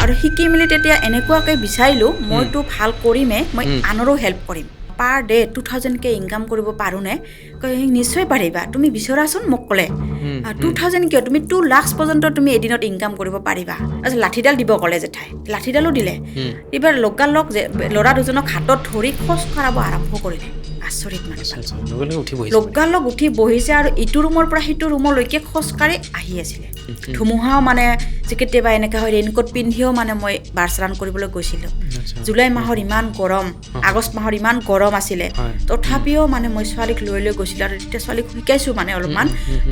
আৰু শিকি মেলি তেতিয়া এনেকুৱাকৈ বিচাৰিলোঁ মইতো ভাল কৰিমে মই আনৰো হেল্প কৰিম পাৰ ডে 2000কে ইনকাম কৰিব পাৰোঁনে নিশ্চয় পাৰিবা তুমি বিচৰাচোন মোক ক'লে 2000 কিয় তুমি 2 লাখ পৰ্যন্ত তুমি এদিনত ইনকাম কৰিব পাৰিবা তাৰপিছত লাঠিডাল দিব ক'লে জেঠাই লাঠিডালো দিলে এইবাৰ লগালগ ল'ৰা দুজনক হাতত ধৰি খোজ কাঢ়াব আৰম্ভ কৰিলে আচৰিত মানে লগালগ উঠি বহিছে আৰু ইটো ৰুমৰ পৰা সিটো ৰুমলৈকে খোজকাঢ়ি আহি আছিলে ধুমুহাও মানে যে কেতিয়াবা এনেকুৱা হয় ৰেইনকোট পিন্ধিও মানে মই বাছ ৰান কৰিবলৈ গৈছিলোঁ জুলাই মাহৰ ইমান গৰম আগষ্ট মাহৰ ইমান গৰম আছিলে তথাপিও মানে মই ছোৱালীক লৈ গৈছিলোঁ আৰু তেতিয়া ছোৱালীক শিকাইছোঁ মানে অলপমান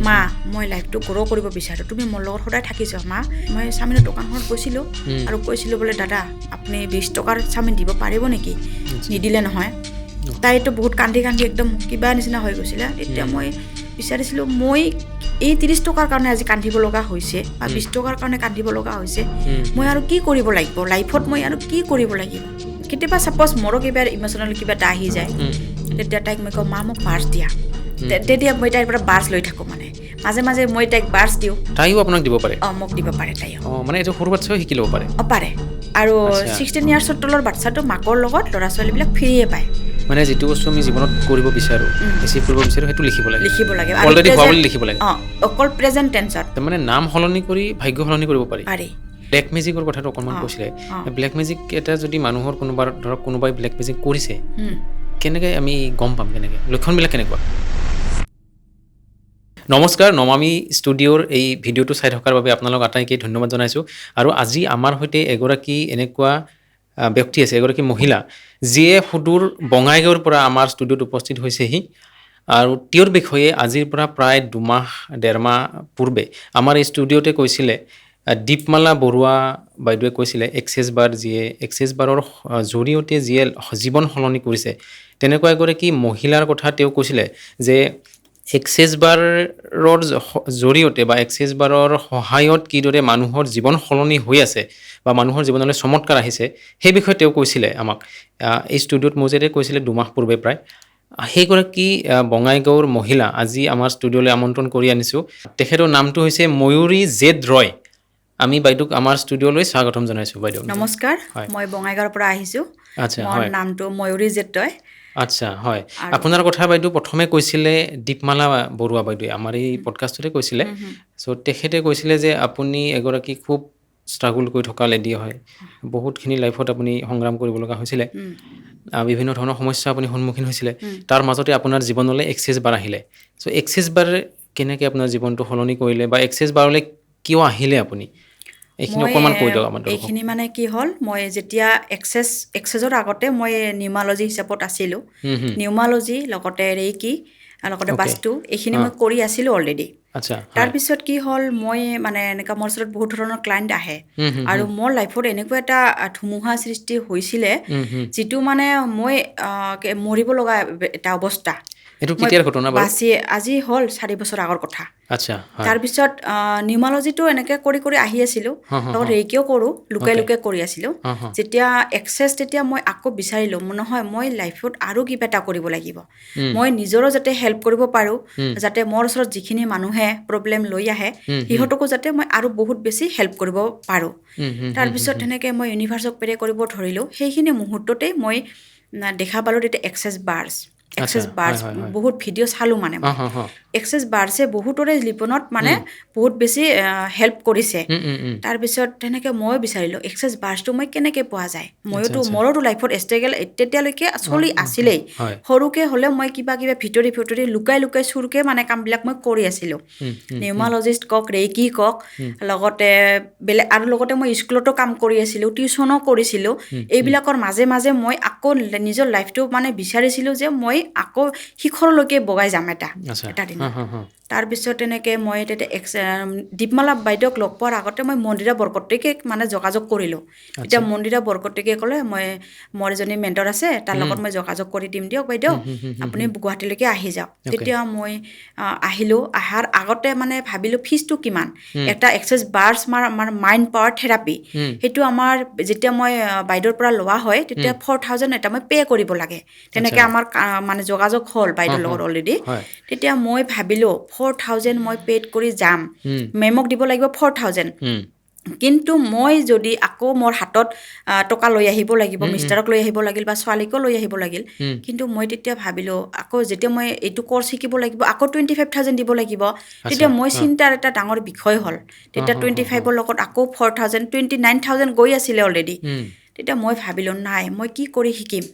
মা মই লাইফটো গ্ৰ' কৰিব বিচাৰোঁ তুমি মোৰ লগত সদায় থাকিছ মা মই চাওমিনৰ দোকানখনত গৈছিলোঁ আৰু কৈছিলোঁ বোলে দাদা আপুনি 20 টকাৰ চাওমিন দিব পাৰিব নেকি নিদিলে নহয় তাইতো বহুত কান্দি কান্দি একদম কিবা নিচিনা হৈ গৈছিলে তেতিয়া মই বিচাৰিছিলোঁ মই এই 30 টকাৰ কাৰণে আজি কান্দিব লগা হৈছে বা 20 টকাৰ কাৰণে কান্দিব লগা হৈছে মই আৰু কি কৰিব লাগিব লাইফত মই আৰু কি কৰিব লাগিব কেতিয়াবা ছাপ'জ মোৰো কিবা ইম'চনেল কিবা এটা আহি যায় তেতিয়া তাইক মই কওঁ মা মোক বাৰ্ছ দিয়া তেতিয়া মই তাইৰ পৰা বাৰ্ছ লৈ থাকোঁ মানে মাজে মাজে মই তাইক বাৰ্ছ দিওঁ তাইও আপোনাক দিব পাৰে মোক দিব পাৰে তাইও মানে এইটো সৰু বাচ্চাও শিকি ল'ব পাৰে পাৰে আৰু 16 ইয়াৰ্ছৰ তলৰ বাচ্চাটো মাকৰ লগত ল'ৰা ছোৱালীবিলাক ফ্ৰীয়ে পায় মানে যিটো বস্তু আমি জীৱনত কৰিব বিচাৰোঁ এচিভ কৰিব বিচাৰোঁ সেইটো লিখিব লাগে অলৰেডি হোৱা বুলি লিখিব লাগে অকল প্ৰেজেণ্ট টেন্সত মানে নাম সলনি কৰি ভাগ্য সলনি কৰিব পাৰি পাৰি ব্লেক মেজিকৰ কথাটো অকণমান কৈছিলে ব্লেক মেজিক এটা যদি মানুহৰ কোনোবাই ব্লেক মেজিক কৰিছে কেনেকৈ আমি গম পাম কেনেকৈ লক্ষণবিলাক কেনেকুৱা নমস্কাৰ নমামি ষ্টুডিঅ'ৰ এই ভিডিঅ'টো চাই থকাৰ বাবে আপোনালোক আটাইকে ধন্যবাদ জনাইছোঁ আৰু আজি আমাৰ সৈতে এগৰাকী এনেকুৱা ব্যক্তি আছে এগৰাকী মহিলা যিয়ে সুদূৰ বঙাইগাঁৱৰ পৰা আমাৰ ষ্টুডিঅ'ত উপস্থিত হৈছেহি আৰু তেওঁৰ বিষয়ে আজিৰ পৰা প্ৰায় 2 মাহ 1.5 মাহ পূৰ্বে আমাৰ এই ষ্টুডিঅ'তে কৈছিলে দীপমালা বৰুৱা বাইদেৱে কৈছিলে এক্সেছ বাৰ যিয়ে এক্সেছ বাৰৰ জৰিয়তে যিয়ে জীৱন সলনি কৰিছে তেনেকুৱা এগৰাকী মহিলাৰ কথা তেওঁ কৈছিলে যে এক্সেছ বাৰৰ জৰিয়তে বা এক্সেছ বাৰৰ সহায়ত কিদৰে মানুহৰ জীৱন সলনি হৈ আছে বা মানুহৰ জীৱনলৈ চমৎকাৰ আহিছে সেই বিষয়ে তেওঁ কৈছিলে আমাক এই ষ্টুডিঅ'ত মোজেৰে কৈছিলে 2 মাহ পূৰ্বে প্ৰায় সেইগৰাকী বঙাইগাঁৱৰ মহিলা আজি আমাৰ ষ্টুডিঅ'লৈ আমন্ত্ৰণ কৰি আনিছোঁ তেখেতৰ নামটো হৈছে ময়ূৰী জেড ৰয় আমি বাইদেউক আমাৰ ষ্টুডিঅ'লৈ স্বাগতম জনাইছোঁ বাইদেউ নমস্কাৰ মই বঙাইগাঁৱৰ পৰা আহিছোঁ মোৰ নামটো ময়ূৰী জেড ৰয় আচ্ছা হয় আপোনাৰ কথা বাইদেউ প্ৰথমে কৈছিলে দীপমালা বৰুৱা বাইদেৱে আমাৰ এই পডকাষ্টতে কৈছিলে চ' তেখেতে কৈছিলে যে আপুনি এগৰাকী খুব ষ্ট্ৰাগল কৰি থকা লেডি হয় বহুতখিনি লাইফত আপুনি সংগ্ৰাম কৰিব লগা হৈছিলে বিভিন্ন ধৰণৰ সমস্যা আপুনি সন্মুখীন হৈছিলে তাৰ মাজতে আপোনাৰ জীৱনলৈ এক্সেছ বাৰ আহিলে চ' এক্সেছ বাৰ কেনেকৈ আপোনাৰ জীৱনটো সলনি কৰিলে বা এক্সেছ বাৰলৈ কিয় আহিলে আপুনি এইখিনি অকণমান কৈ দিয়ক আমাৰ এইখিনি মানে কি হ'ল মই যেতিয়া এক্সেছৰ আগতে মই নিউমালজি হিচাপত আছিলোঁ নিউমালজি লগতে ৰেইকি লগতে বাস্তু এইখিনি মই কৰি আছিলোঁ অলৰেডি তাৰপিছত কি হ'ল মই মানে এনেকুৱা মোৰ ওচৰত বহুত ধৰণৰ ক্লাইণ্ট আহে আৰু মোৰ লাইফত এনেকুৱা এটা ধুমুহা সৃষ্টি হৈছিলে যিটো মানে মই মৰিব লগা এটা অৱস্থা এইটো কেতিয়াৰ ঘটনা বাৰু আজি হ'ল 4 বছৰ আগৰ কথা আচ্ছা তাৰপিছত নিউমালজিটো এনেকৈ কৰি আহি আছিলোঁ লগত ৰেইকিও কৰোঁ লুকাই কৰি আছিলোঁ যেতিয়া এক্সেছ তেতিয়া মই আকৌ বিচাৰিলোঁ নহয় মই লাইফত আৰু কিবা এটা কৰিব লাগিব মই নিজৰো যাতে হেল্প কৰিব পাৰোঁ যাতে মোৰ ওচৰত যিখিনি মানুহে প্ৰব্লেম লৈ আহে সিহঁতকো যাতে মই আৰু বহুত বেছি হেল্প কৰিব পাৰোঁ তাৰপিছত তেনেকৈ মই ইউনিভাৰ্ছক প্ৰে কৰিব ধৰিলোঁ সেইখিনি মুহূৰ্ততেই মই দেখা পালোঁ তেতিয়া এক্সেছ বাৰ্ছ বহুত ভিডিঅ' চালোঁ মানে এক্সেছ বাৰ্ছে বহুতৰে জীৱনত মানে বহুত বেছি হেল্প কৰিছে তাৰপিছত তেনেকৈ মই বিচাৰিলোঁ এক্সেছ বাৰ্ছটো মই কেনেকৈ পোৱা যায় মোৰোতো লাইফত ষ্ট্ৰাগল তেতিয়ালৈকে চলি আছিলেই সৰুকৈ হ'লেও মই কিবা ভিতৰি লুকাই চুৰকৈ মানে কামবিলাক মই কৰি আছিলোঁ নিউমালজিষ্ট কওক ৰেইকি কওক লগতে বেলেগ আৰু লগতে মই স্কুলতো কাম কৰি আছিলোঁ টিউশ্যনো কৰিছিলোঁ এইবিলাকৰ মাজে মাজে মই আকৌ নিজৰ লাইফটো মানে বিচাৰিছিলোঁ যে মই আকৌ শিখৰলৈকে বগাই যাম এটা দিন তাৰপিছত তেনেকৈ মই তেতিয়া দীপমালা বাইদেউক লগ পোৱাৰ আগতে মই মন্দিৰা বৰকটকীকে মানে যোগাযোগ কৰিলোঁ এতিয়া মন্দিৰা বৰকটকীয়ে ক'লে মোৰ এজনী মেণ্টৰ আছে তাৰ লগত মই যোগাযোগ কৰি দিম দিয়ক বাইদেউ আপুনি গুৱাহাটীলৈকে আহি যাওক তেতিয়া মই আহিলোঁ অহাৰ আগতে মানে ভাবিলোঁ ফিজটো কিমান এটা এক্সেছ বাৰ্ছ আমাৰ মাইণ্ড পাৱাৰ থেৰাপি সেইটো আমাৰ যেতিয়া মই বাইদেউৰ পৰা লোৱা হয় তেতিয়া 4000 এটা মই পে' কৰিব লাগে তেনেকৈ আমাৰ মানে যোগাযোগ হ'ল বাইদেউৰ লগত অলৰেডি তেতিয়া মই ভাবিলোঁ 4000 মই পে'ড কৰি যাম মেমক দিব লাগিব 4000 কিন্তু মই যদি আকৌ মোৰ হাতত টকা লৈ আহিব লাগিব, মিষ্টাৰক লৈ আহিব লাগিল বা ছোৱালীকো লৈ আহিব লাগিল, কিন্তু মই তেতিয়া ভাবিলোঁ আকৌ যেতিয়া মই এইটো কৰ্চ শিকিব লাগিব আকৌ 25,000 দিব লাগিব, তেতিয়া মই চিন্তাৰ এটা ডাঙৰ বিষয় হ'ল। তেতিয়া 25ৰ লগত আকৌ 4,000, 29,000 গৈ আছিলে অলৰেডি। তেতিয়া মই ভাবিলোঁ নাই, মই কি কৰি শিকিম,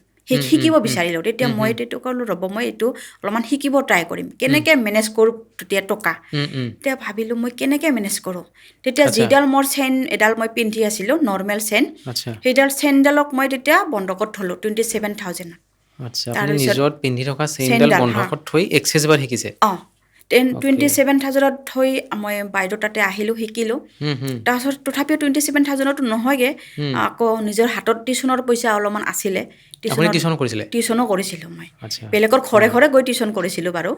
শিকিব বিচাৰিলোঁ। তেতিয়া মই তেতিয়া ক'লোঁ ৰ'ব, মই এইটো অলপমান শিকিব ট্ৰাই কৰিম, কেনেকৈ মেনেজ কৰোঁ তেতিয়া টকা। তেতিয়া ভাবিলোঁ মই কেনেকৈ মেনেজ কৰোঁ। তেতিয়া যিডাল মোৰ চেইন এডাল মই পিন্ধি আছিলোঁ, নৰ্মেল চেইন, সেইডাল চেইনডালক মই তেতিয়া বন্ধকত থ'লোঁ 27,000। আচ্ছা, আপুনি নিজৰ পিন্ধি থকা চেইনডাল বন্ধকত থৈ এক্সেছ বাৰ শিকিছে? অঁ, 27,000ত থৈ মই বাইদেউ তাতে আহিলোঁ, শিকিলোঁ। তাৰপিছত তথাপিও 27,000তো নহয়গৈ, আকৌ নিজৰ হাতত টিউশ্যনৰ পইচা অলপমান আছিলে। টিউশ্যনো কৰিছিলোঁ মই, বেলেগৰ ঘৰে ঘৰে গৈ টিউশ্যন কৰিছিলোঁ বাৰু।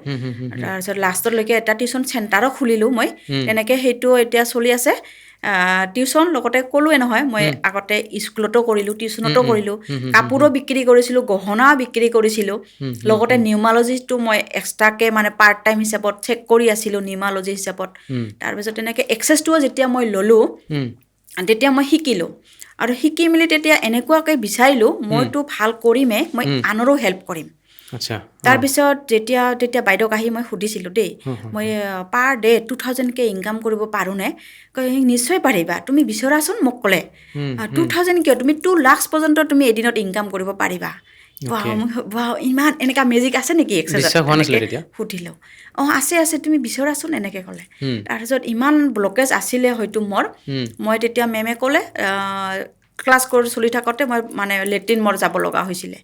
তাৰপিছত লাষ্টলৈকে এটা টিউশ্যন চেণ্টাৰো খুলিলোঁ মই, তেনেকৈ সেইটো এতিয়া চলি আছে। টিউশ্যন লগতে ক'লোৱে নহয়, মই আগতে স্কুলতো কৰিলোঁ, টিউশ্যনতো কৰিলোঁ, কাপোৰো বিক্ৰী কৰিছিলোঁ, গহনা বিক্ৰী কৰিছিলোঁ, লগতে নিউমালজিটো মই এক্সট্ৰাকৈ মানে পাৰ্ট টাইম হিচাপত চেক কৰি আছিলোঁ, নিউমালজি হিচাপত। তাৰপিছত তেনেকৈ এক্সেছটোও যেতিয়া মই ল'লোঁ, তেতিয়া মই শিকিলোঁ। আৰু শিকি মেলি তেতিয়া এনেকুৱাকৈ বিচাৰিলোঁ, মইতো ভাল কৰিমেই, মই আনৰো হেল্প কৰিম। তাৰপিছত তেতিয়া বাইদেউক আহি মই সুধিছিলোঁ দেই, মই পাৰ ডে 2,000কৈ ইনকাম কৰিব পাৰোঁনে? কয় নিশ্চয় পাৰিবা, তুমি বিচৰাচোন, মোক ক'লে 2,000 কিয়, তুমি 2 লাখ পৰ্যন্ত তুমি এদিনত ইনকাম কৰিব পাৰিবা। ইমান এনেকুৱা মেজিক আছে নেকি এক্সেছত? সুধিলোঁ, অঁ আছে আছে, তুমি বিচৰাচোন, এনেকৈ ক'লে। তাৰপিছত ইমান ব্লকেজ আছিলে হয়তো মোৰ, মই তেতিয়া মেমে ক'লে ক্লাছ কৰি চলি থাকোঁতে মই মানে লেট্ৰিন মোৰ যাব লগা হৈছিলে,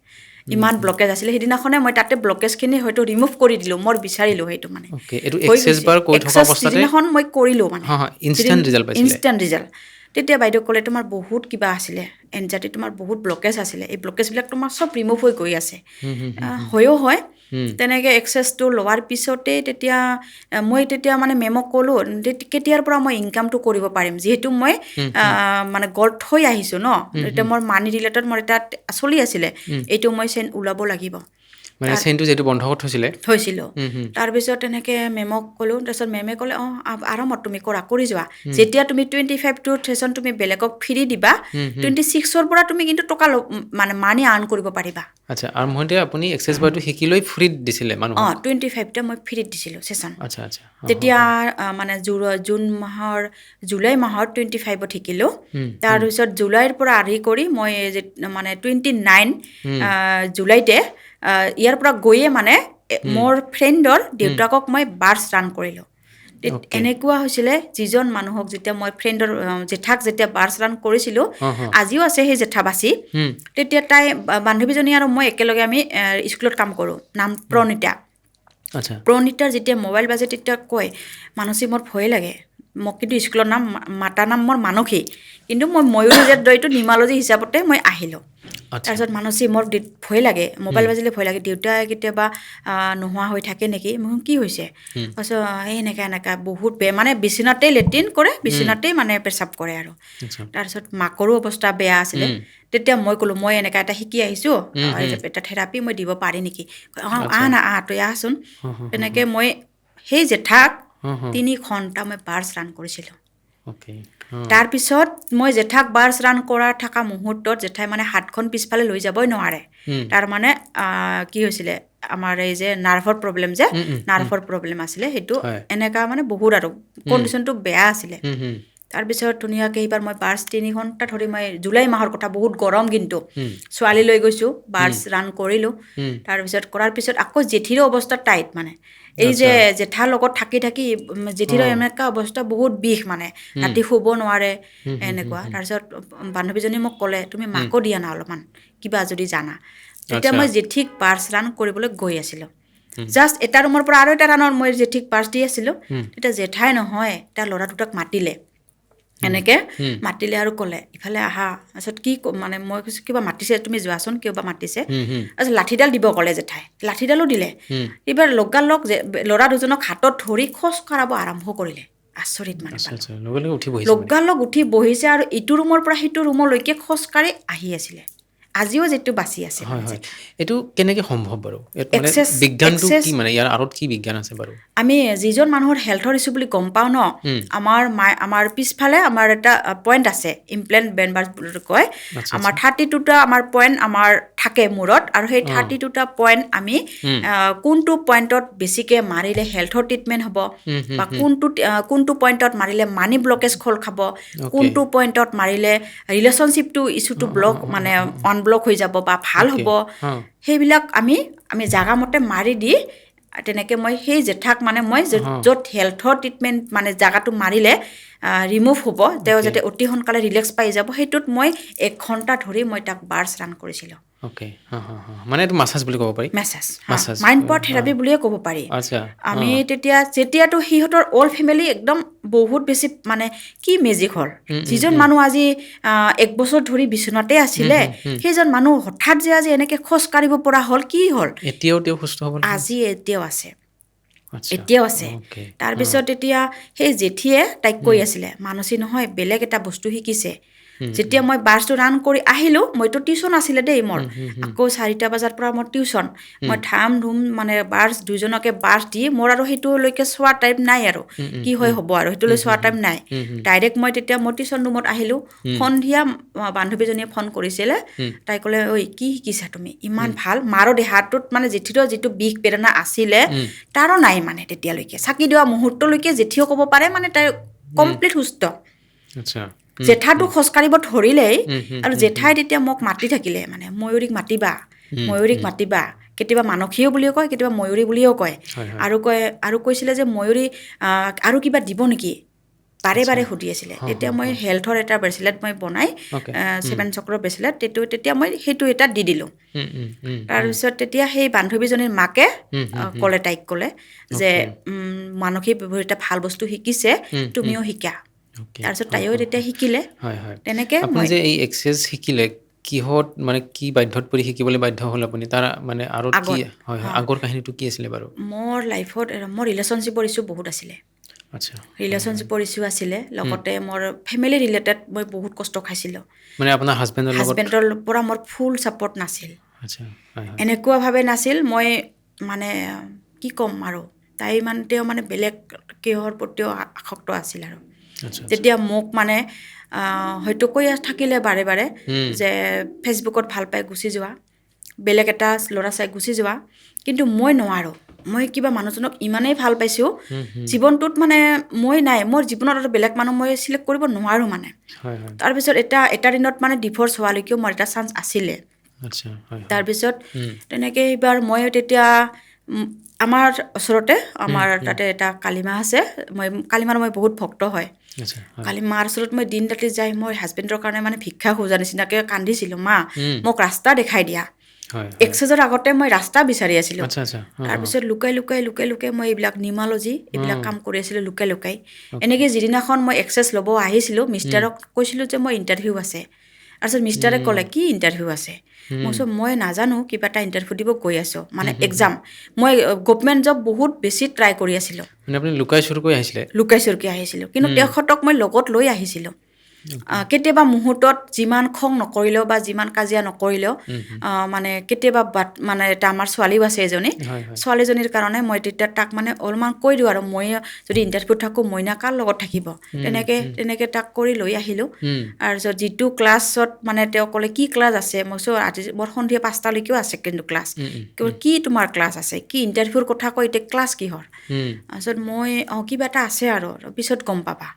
ইমান ব্লকেজ আছিলে। সেইদিনাখনে মই তাতে ব্লকেজখিনি হয়তো ৰিমুভ কৰি দিলোঁ, মই বিচাৰিলোঁ সেইটো মানে হৈ গৈছে। এক্সেছ যিদিনাখন মই কৰিলোঁ মানে ইনষ্টেণ্ট ৰিজাল্ট। তেতিয়া বাইদেউ ক'লে তোমাৰ বহুত কিবা আছিলে, এনজাইটি, তোমাৰ বহুত ব্লকেজ আছিলে, এই ব্লকেজবিলাক তোমাৰ চব ৰিমুভ হৈ গৈ আছে। হয়ো হয়। তেনেকৈ এক্সেছটো লোৱাৰ পিছতেই তেতিয়া মই তেতিয়া মানে মেমক ক'লোঁ, কেতিয়াৰ পৰা মই ইনকামটো কৰিব পাৰিম, যিহেতু মই মানে গল্ড থৈ আহিছোঁ ন, এতিয়া মোৰ মানি ৰিলেটেড মোৰ এটা চলি আছিলে, এইটো মই চেইন ওলাব লাগিব। থৈছিলোঁ। তাৰপিছত তেনেকৈ মেমক ক'লোঁ, তাৰপিছত মেমে ক'লে অঁ আৰামত তুমি কৰি যোৱা, যেতিয়া তুমি 25টো চেচন তুমি বেলেগক ফ্ৰী দিবা, 26ৰ পৰা তুমি কিন্তু টকা মানে মানি আৰ্ণ কৰিব পাৰিবা। আচ্ছা, আৰম্ভণিতে আপুনি এক্সেছ বাৰটো শিকি লৈ ফ্ৰীত দিছিলে মানুহক? অঁ, 25টা মই ফ্ৰীত দিছিলোঁ চেচন। তেতিয়া মানে জুলাই মাহৰ 25ত শিকিলোঁ। তাৰপিছত জুলাইৰ পৰা আৰম্ভ কৰি মই মানে 29 জুলাইতে ইয়াৰ পৰা গৈয়ে মানে মোৰ ফ্ৰেণ্ডৰ দেউতাকক মই বাৰ্চ ৰান কৰিলোঁ। এনেকুৱা হৈছিলে, যিজন মানুহক যেতিয়া মই ফ্ৰেণ্ডৰ জেঠাক যেতিয়া বাৰ্চ ৰান কৰিছিলোঁ, আজিও আছে সেই জেঠাবাচী, তেতিয়া তাই বান্ধৱীজনী আৰু মই একেলগে আমি স্কুলত কাম কৰোঁ, নাম প্ৰণীতা। প্ৰণীতাৰ যেতিয়া মোবাইল বাজে তেতিয়া কয়, মানসী মোৰ ভয়ে লাগে, মোক কিন্তু স্কুলৰ মাতাৰ নাম মোৰ মানসী, কিন্তু মই ময়ূৰী জেট দৈটো নিউমালজি হিচাপতে মই আহিলোঁ। তাৰপিছত মানসী মোৰ ভয় লাগে, মোবাইল বাজিলে ভয় লাগে, দেউতাই কেতিয়াবা নোহোৱা হৈ থাকে নেকি, মই কি হৈছে? তাৰপিছত এনেকা বহুত বেয়া, মানে বিচনাতেই লেট্ৰিন কৰে, বিচনাতেই মানে পেচাব কৰে আৰু। তাৰপিছত মাকৰো অৱস্থা বেয়া আছিলে। তেতিয়া মই ক'লোঁ, মই এনেকুৱা এটা শিকি আহিছোঁ, এটা থেৰাপি মই দিব পাৰি নেকি? তই আহচোন। তেনেকৈ মই সেই জেঠাক 3 ঘণ্টা মই বাৰ্চ ৰান কৰিছিলোঁ। তাৰপিছত মই জেঠাক বাৰ্চ ৰান কৰা থকা মুহূৰ্তত জেঠাই মানে হাতখন পিছফালে লৈ যাবই নোৱাৰে। তাৰমানে কি হৈছিলে, আমাৰ এই যে নাৰ্ভৰ প্ৰব্লেম আছিলে, সেইটো এনেকুৱা মানে বহুত আৰু কণ্ডিশ্যনটো বেয়া আছিলে। তাৰপিছত ধুনীয়াকৈ এইবাৰ মই বাৰ্চ 3 ঘণ্টা ধৰি, মই জুলাই মাহৰ কথা, বহুত গৰম কিন্তু, ছোৱালী লৈ গৈছোঁ, বাৰ্চ ৰান কৰিলোঁ। তাৰপিছত কৰাৰ পিছত আকৌ জেঠীৰো অৱস্থা টাইট, মানে এই যে জেঠাৰ লগত থাকি জেঠীৰো এনেকুৱা অৱস্থা, বহুত বিষ, মানে ৰাতি শুব নোৱাৰে এনেকুৱা। তাৰপিছত বান্ধৱীজনী মোক ক'লে, তুমি মাকো দিয়া না অলপমান, কিবা যদি জানা। তেতিয়া মই জেঠীক বাৰ্চ ৰান কৰিবলৈ গৈ আছিলোঁ, জাষ্ট এটা ৰুমৰ পৰা আৰু এটা ৰাণৰ মই জেঠীক বাৰ্চ দি আছিলোঁ। তেতিয়া জেঠাই নহয়, তাৰ ল'ৰা দুটাক মাতিলে, এনেকৈ মাতিলে আৰু ক'লে ইফালে আহা। তাৰপিছত কি মানে মই কৈছোঁ, কিবা মাতিছে, তুমি যোৱাচোন, কিয় বা মাতিছে। তাৰপিছত লাঠিডাল দিব ক'লে জেঠাই, লাঠিডালো দিলে। এইবাৰ লগালগ ল'ৰা দুজনক হাতত ধৰি খোজ কাঢ়াব আৰম্ভ কৰিলে। আচৰিত মানে, লগালগ উঠি বহিছে আৰু ইটো ৰুমৰ পৰা সিটো ৰুমলৈকে খোজকাঢ়ি আহি আছিলে। আজিও যিটো বাচি আছে হয় মানে হয় জেঠা। এইটো কেনেকৈ সম্ভৱ বাৰু ইয়াত মানে এক্সেছ বিজ্ঞানটো এক্সেছ কি মানে ইয়াৰ আঁৰত কি বিজ্ঞান আছে বাৰু আমি যিজন মানুহৰ হেল্থৰ ইছ্যু বুলি গম পাওঁ ন, আমাৰ পিছফালে আমাৰ এটা পইণ্ট আছে, ইমপ্লেণ্ট বেনবাৰ্ছ বুলি কয়। আচ্ছা আমাৰ আচ্ছা 32টা আমাৰ পইণ্ট আমাৰ থাকে মূৰত, আৰু সেই অঁ 32টা পইণ্ট আমি কোনটো পইণ্টত বেছিকৈ মাৰিলে হেল্থৰ ট্ৰিটমেণ্ট হ'ব, বা কোনটো পইণ্টত মাৰিলে মানি ব্লকেজ খোল খাব, অ'কে কোনটো পইণ্টত মাৰিলে ৰিলেশ্যনশ্বিপটো ইছ্যুটো ব্লক মানে অনব্লক হৈ যাব বা ভাল অ'কে হ'ব, অঁ সেইবিলাক আমি জাগামতে মাৰি দি তেনেকৈ মই সেই জেঠাক মানে মই অঁ য'ত হেল্থৰ ট্ৰিটমেণ্ট মানে জাগাটো মাৰিলে ৰিমুভ হ'ব, তেওঁ অ'কে যাতে অতি সোনকালে ৰিলেক্স পাই যাব, সেইটোত মই 1 ঘণ্টা ধৰি মই তাক বাৰ্ছ ৰান কৰিছিলোঁ। অ'কে মানে এইটো মাছাজ বুলি ক'ব পাৰি message massage mind power therapy বুলিয়ে ক'ব পাৰি। আচ্ছা আমি অঁ যেতিয়াতো সিহঁতৰ অল ফেমিলি একদম বহুত বেছি মানে কি মেজিক হ'ল, যিজন মানুহ আজি 1 বছৰ ধৰি বিচনাতে আছিলে, সেইজন মানুহ হঠাৎ যে আজি এনেকৈ খোজ কাঢ়িব পৰা হ'ল, কি হ'ল? এতিয়াও তেওঁ সুস্থ হ'ব আজি এতিয়াও আছে, আচ্ছা এতিয়াও আছে। অ'কে তাৰপিছত এতিয়া সেই জেঠিয়ে তাইক কৈ আছিলে, মানসী নহয় বেলেগ এটা বস্তু শিকিছে। যেতিয়া মই বাৰ্ছটো ৰান কৰি আহিলোঁ, মইতো টিউশ্যন আছিলে দেই মোৰ, আকৌ 4টা বজাৰ পৰা মোৰ টিউশ্যন, মই ধাম ধুম মানে বাৰ্ছ দুইজনকে বাৰ্ছ দি মোৰ আৰু সেইটোলৈকে চোৱা টাইম নাই, আৰু কি হয় হ'ব আৰু সেইটোলৈ চোৱা টাইম নাই। ডাইৰেক্ট মই তেতিয়া মোৰ টিউশ্যন ৰুমত আহিলোঁ। সন্ধিয়া বান্ধৱীজনীয়ে ফোন কৰিছিলে, তাই ক'লে ঐ কি শিকিছা তুমি, ইমান ভাল। মাৰো দেহাটোত মানে জেঠিৰো যিটো বিষ বেদনা আছিলে তাৰো নাই মানে তেতিয়ালৈকে, চাকি দিয়া মুহূৰ্তলৈকে জেঠিও ক'ব পাৰে মানে তাই কমপ্লিট সুস্থ। আচ্ছা জেঠাটো খোজকাঢ়িব ধৰিলেই, আৰু জেঠাই তেতিয়া মোক মাতি থাকিলে মানে ময়ূৰীক মাতিবা, ময়ূৰীক মাতিবা, কেতিয়াবা মানসীও বুলিও কয়, কেতিয়াবা ময়ূৰী বুলিও কয়, হয় হয় আৰু কৈছিলে যে ময়ূৰী আৰু কিবা দিব নেকি, বাৰে আচ্ছা বাৰে সুধি আছিলে। তেতিয়া মই হেল্থৰ এটা ব্ৰেচলেট মই বনাই অ'কে 7 চক্ৰৰ ব্ৰেচলেট, তেতিয়া মই সেইটো এটা দি দিলোঁ। তাৰপিছত তেতিয়া সেই বান্ধৱীজনীৰ মাকে তাইক ক'লে যে অ'কে মানসী এটা ভাল বস্তু শিকিছে, তুমিও শিকা। অ'কে তাৰপিছত তাইও তেতিয়া শিকিলে। হয় হয় তেনেকৈ আপুনি মই যে এই এক্সাৰচাইজ শিকিলে কিহত মানে কি বাধ্যত পৰি শিকিবলৈ বাধ্য হ'ল আপুনি, তাৰ মানে আৰু কি আগত হয় আগৰ কাহিনীটো কি আছিলে বাৰু? মোৰ লাইফত মোৰ ৰিলেশ্যনশ্বিপৰ ইছ্যু বহুত আছিলে। আচ্ছা ৰিলেশ্যনশ্বিপৰ ইছ্যু আছিলে, লগতে মোৰ ফেমিলি ৰিলেটেড মই বহুত কষ্ট খাইছিলোঁ। মানে আপোনাৰ হাজবেণ্ডৰ লগত হাজবেণ্ডৰ পৰা মোৰ ফুল ছাপৰ্ট নাছিল, আচ্ছা হয় হয় এনেকুৱাভাৱে নাছিল। মই মানে কি ক'ম আৰু, তেওঁ মানে বেলেগ কিহৰ প্ৰতিও আসক্ত আছিল, আৰু আচ্ছা আচ্ছা তেতিয়া মোক মানে হয়তো কৈ থাকিলে বাৰে বাৰে যে ফেচবুকত ভাল পাই গুচি যোৱা, বেলেগ এটা ল'ৰা চাই গুচি যোৱা, কিন্তু মই নোৱাৰোঁ। মই কিবা মানুহজনক ইমানেই ভাল পাইছোঁ, জীৱনটোত মানে মই নাই, মোৰ জীৱনত আৰু বেলেগ মানুহ মই চিলেক্ট কৰিব নোৱাৰোঁ মানে। হয় হয় তাৰপিছত এটা দিনত মানে ডিভ'ৰ্চ হোৱালৈকেও মোৰ এটা চান্স আছিলে। আচ্ছা হয় হয় তাৰপিছত তেনেকৈ এইবাৰ মই তেতিয়া আমাৰ ওচৰতে আমাৰ তাতে এটা কালিমা আছে, কালিমাৰ মই বহুত ভক্ত হয়। আচ্ছা হয় কালি মাৰ ওচৰত মই দিন ৰাতি যাই মই হাজবেণ্ডৰ কাৰণে মানে ভিক্ষা খোজা নিচিনাকৈ কান্দিছিলোঁ, মা মোক ৰাস্তা দেখাই দিয়া। হয় হয় এক্সেছৰ আগতে মই ৰাস্তা বিচাৰি আছিলোঁ। আচ্ছা আচ্ছা তাৰপিছত লুকাই মই এইবিলাক নিউমালজি এইবিলাক কাম কৰি আছিলোঁ লুকাই। অ'কে এনেকৈ যিদিনাখন মই এক্সেছ ল'ব আহিছিলোঁ, মিষ্টাৰক কৈছিলোঁ যে মই ইণ্টাৰভিউ আছে। তাৰপিছত মিষ্টাৰে ক'লে কি ইণ্টাৰভিউ আছে? মই কৈছোঁ মই নাজানো, কিবা এটা ইণ্টাৰভিউ দিব গৈ আছোঁ, মানে এক্সাম। মই গভমেণ্ট জব বহুত বেছি ট্ৰাই কৰি আছিলোঁ, মানে আপুনি লুকাই চুৰকৈ আহিছিলে? লুকাই চুৰকৈ আহিছিলোঁ, কিন্তু তেখেতক মই লগত লৈ আহিছিলোঁ। কেতিয়াবা মুহূৰ্তত যিমান খং নকৰিলেও বা যিমান কাজিয়া নকৰিলেও, মানে কেতিয়াবা মানে এটা আমাৰ ছোৱালীও আছে এজনী, হয় হয় ছোৱালীজনীৰ কাৰণে মই তেতিয়া তাক মানে অলপমান কৈ দিওঁ, আৰু মই যদি ইণ্টাৰভিউত থাকোঁ মইনা কাৰ লগত থাকিব, তেনেকৈ তাক কৰি লৈ আহিলোঁ। তাৰপিছত যিটো ক্লাছত মানে তেওঁ ক'লে কি ক্লাছ আছে, মই কৈছোঁ আজি মোৰ সন্ধিয়া 5টালৈকেও আছে কিন্তু ক্লাছ। কি তোমাৰ ক্লাছ আছে, কি ইণ্টাৰভিউৰ কথা কৈ এতিয়া ক্লাছ কিহৰ? তাৰপিছত মই কিবা এটা আছে আৰু পিছত গম পাবা।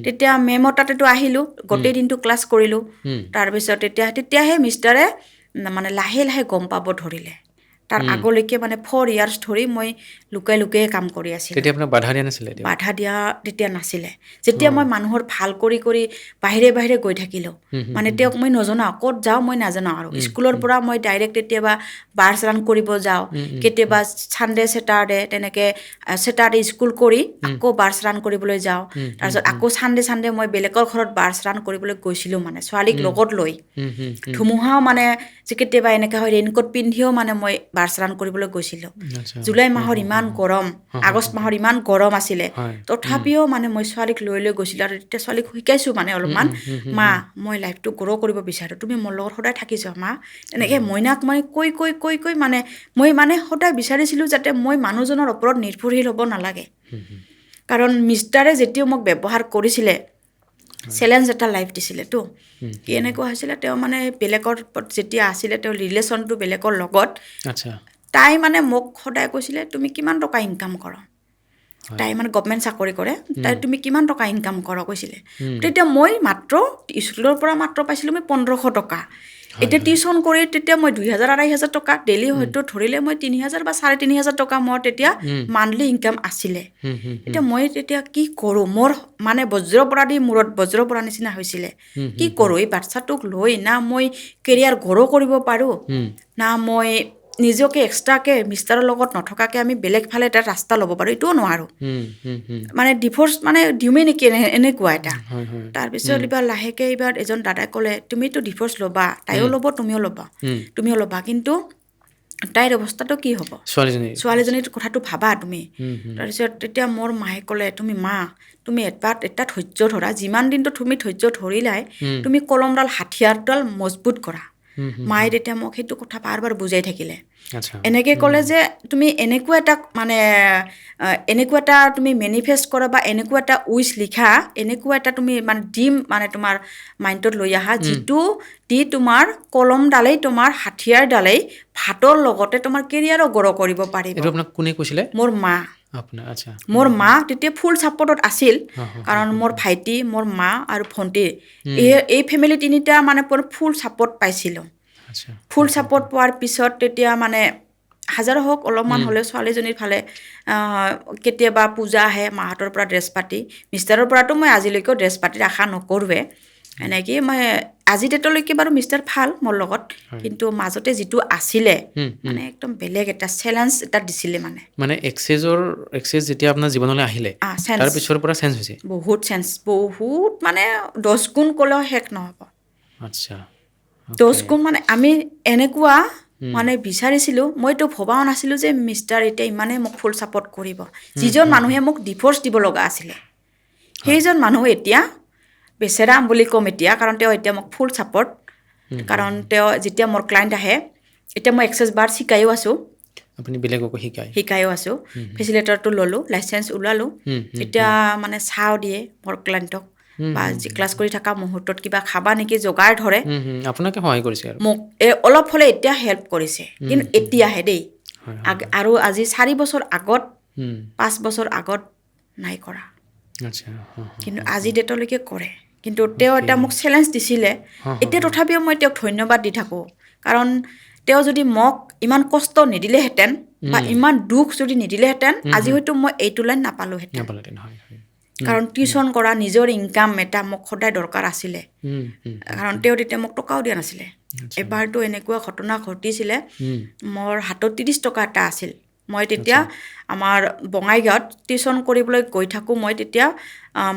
তেতিয়া মেমৰ তাতেতো আহিলোঁ, গোটেই দিনটো ক্লাছ কৰিলোঁ। তাৰপিছত তেতিয়াহে মিষ্টাৰে মানে লাহে লাহে গম পাব ধৰিলে। তাৰ আগলৈকে মানে 4 years ধৰি মই লুকাই কাম কৰি আছিলোঁ। তেতিয়া আপোনাক বাধা দিয়া নাছিলে তেওঁ? বাধা দিয়া তেতিয়া নাছিলে। যেতিয়া মই মানুহৰ ভাল কৰি বাহিৰে গৈ থাকিলোঁ, মানে তেওঁক মই নজনাওঁ, ক'ত যাওঁ মই নাজানো, আৰু স্কুলৰ পৰা মই ডাইৰেক্ট কেতিয়াবা বাৰ্ছ ৰান কৰিব যাওঁ, কেতিয়াবা ছানডে ছেটাৰডে তেনেকৈ ছেটাৰডে স্কুল কৰি আকৌ বাৰ্ছ ৰান কৰিবলৈ যাওঁ। তাৰপিছত আকৌ ছানডে মই বেলেগৰ ঘৰত বাৰ্ছ ৰান কৰিবলৈ গৈছিলোঁ, মানে ছোৱালীক লগত লৈ। ধুমুহাও মানে যে কেতিয়াবা এনেকুৱা হয় ৰেইনকোট পিন্ধিও মানে মই বাছ ৰান কৰিবলৈ গৈছিলোঁ আচ্ছা জুলাই মাহৰ ইমান গৰম আগষ্ট মাহৰ ইমান গৰম আছিলে হয় তথাপিও মানে মই ছোৱালীক লৈ গৈছিলোঁ আৰু তেতিয়া ছোৱালীক শিকাইছোঁ মানে অলপমান মা মই লাইফটো গ্ৰ' কৰিব বিচাৰোঁ তুমি মোৰ লগত সদায় থাকিছ মা এনেকৈ মইনাক মই কৈ মানে মই মানে সদায় বিচাৰিছিলোঁ যাতে মই মানুহজনৰ ওপৰত নিৰ্ভৰশীল হ'ব নালাগে কাৰণ মিষ্টাৰে যেতিয়া মোক ব্যৱহাৰ কৰিছিলে চেলেঞ্জ এটা লাইফ দিছিলেতো কি এনেকুৱা হৈছিলে তেওঁ মানে বেলেগৰ যেতিয়া আছিলে তেওঁ ৰিলেশ্যনটো বেলেগৰ লগত আচ্ছা তাই মানে মোক সদায় কৈছিলে তুমি কিমান টকা ইনকাম কৰ তাই মানে গভমেণ্ট চাকৰি কৰে তাই তুমি কিমান টকা ইনকাম কৰ কৈছিলে তেতিয়া মই মাত্ৰ স্কুলৰ পৰা মাত্ৰ পাইছিলোঁ মই 1500 টকা এতিয়া টিউশ্যন কৰি তেতিয়া মই 2000 2500 টকা ডেইলি হয়তো ধৰিলে মই 3000 বা 3500 টকা মোৰ তেতিয়া মান্থলি ইনকাম আছিলে এতিয়া মই তেতিয়া কি কৰোঁ মোৰ মানে বজ্ৰ পৰা দি মূৰত বজ্ৰ পৰা নিচিনা হৈছিলে কি কৰোঁ এই বাচ্ছাটোক লৈ না মই কেৰিয়াৰ গ্ৰ' কৰিব পাৰোঁ না মই নিজকে এক্সট্ৰাকৈ মিষ্টাৰৰ লগত নথকাকৈ আমি বেলেগ ফালে এটা ৰাস্তা ল'ব পাৰোঁ এইটোও নোৱাৰোঁ মানে ডিভ'ৰ্চ মানে দিওঁৱেই নেকি এনেকুৱা এটা তাৰপিছত এইবাৰ লাহেকৈ এইবাৰ এজন দাদাই ক'লে তুমিতো ডিভ'ৰ্চ ল'বা তাইও ল'ব তুমিও ল'বা কিন্তু তাইৰ অৱস্থাটো কি হ'ব ছোৱালীজনীৰ কথাটো ভাবা তুমি তাৰপিছত তেতিয়া মোৰ মায়ে ক'লে তুমি এটা ধৈৰ্য ধৰা যিমান দিনটো তুমি ধৈৰ্য ধৰিলাই তুমি কলমডাল হাথিয়াৰডাল মজবুত কৰা মায়ে তেতিয়া মোক সেইটো কথা বাৰ বাৰ বুজাই থাকিলে এনেকৈ ক'লে যে তুমি এনেকুৱা এটা মানে এনেকুৱা এটা তুমি মেনিফেষ্ট কৰা বা এনেকুৱা এটা উইচ লিখা এনেকুৱা এটা তুমি মানে ড্ৰিম মানে তোমাৰ মাইণ্ডত লৈ আহা যিটো দি তোমাৰ কলমডালেই তোমাৰ হাথিয়াৰডালেই ভাতৰ লগতে তোমাৰ কেৰিয়াৰো গ্ৰ' কৰিব পাৰিব এইটো আপোনাক কোনে কৈছিলে মোৰ মা মোৰ মা তেতিয়া ফুল ছাপৰ্টত আছিল কাৰণ মোৰ ভাইটি মোৰ মা আৰু ভণ্টি এই ফেমিলি তিনিটা মানে ফুল ছাপৰ্ট পাইছিলোঁ ফুল ছাপৰ্ট পোৱাৰ পিছত তেতিয়া মানে হাজাৰো হওক অলপমান হ'লেও ছোৱালীজনীৰ ফালে কেতিয়াবা পূজা আহে মাহঁতৰ পৰা ড্ৰেছ পাতি মিষ্টাৰৰ পৰাতো মই আজিলৈকেও ড্ৰেছ পাতিৰ আশা নকৰোঁৱে এনেকৈ মই আজি ডেটলৈকে বাৰু মিষ্টাৰ ভাল মোৰ লগত কিন্তু মাজতে যিটো আছিলে মানে একদম বেলেগ এটা চেলেঞ্জ এটা দিছিলে মানে এক্সেছ যেতিয়া আপোনাৰ জীৱনলৈ আহিলে তাৰ পিছৰ পৰা চেঞ্জ হৈছে বহুত মানে 10 গুণ ক'লেও শেষ নহ'ব আচ্ছা 10 গুণ মানে আমি এনেকুৱা মানে বিচাৰিছিলোঁ মইতো ভবাও নাছিলোঁ যে মিষ্টাৰ এতিয়া ইমানেই মোক ফুল ছাপৰ্ট কৰিব যিজন মানুহে মোক ডিভ'ৰ্চ দিব লগা আছিলে সেইজন মানুহ এতিয়া বেচেৰা বুলি ক'ম এতিয়া কাৰণ তেওঁ এতিয়া মোক ফুল ছাপৰ্ট কাৰণ তেওঁ যেতিয়া মোৰ ক্লাইণ্ট আহে এতিয়া মই এক্সেছ বাৰ শিকায়ো আছোঁ আপুনি বেলেগকো শিকায়ো আছোঁ ফেচিলেটৰটো ল'লোঁ লাইচেঞ্চ ওলালোঁ এতিয়া মানে চাও দিয়ে মোৰ ক্লাইণ্টক বা ক্লাছ কৰি থকা মুহূৰ্তত কিবা খাবা নেকি যোগাৰ ধৰে আপোনাকে সহায় কৰিছে আৰু মোক অলপ হ'লে এতিয়া হেল্প কৰিছে কিন্তু এতিয়াহে দেই আৰু আজি 4 বছৰ আগত 5 বছৰ আগত নাই কৰা কিন্তু আজি ডেটলৈকে কৰে কিন্তু তেওঁ এটা মোক চেলেঞ্জ দিছিলে এতিয়া তথাপিও মই তেওঁক ধন্যবাদ দি থাকোঁ কাৰণ তেওঁ যদি মোক ইমান কষ্ট নিদিলেহেঁতেন বা ইমান দুখ যদি নিদিলেহেঁতেন আজি হয়তো মই এইটো লাইন নাপালোঁহেঁতেন কাৰণ টিউশ্যন কৰা নিজৰ ইনকাম এটা মোক সদায় দৰকাৰ আছিলে কাৰণ তেওঁ তেতিয়া মোক টকাও দিয়া নাছিলে এবাৰতো এনেকুৱা ঘটনা ঘটিছিলে মোৰ হাতত 30 টকা এটা আছিল মই তেতিয়া আমাৰ বঙাইগাঁৱত টিউশ্যন কৰিবলৈ গৈ থাকোঁ মই তেতিয়া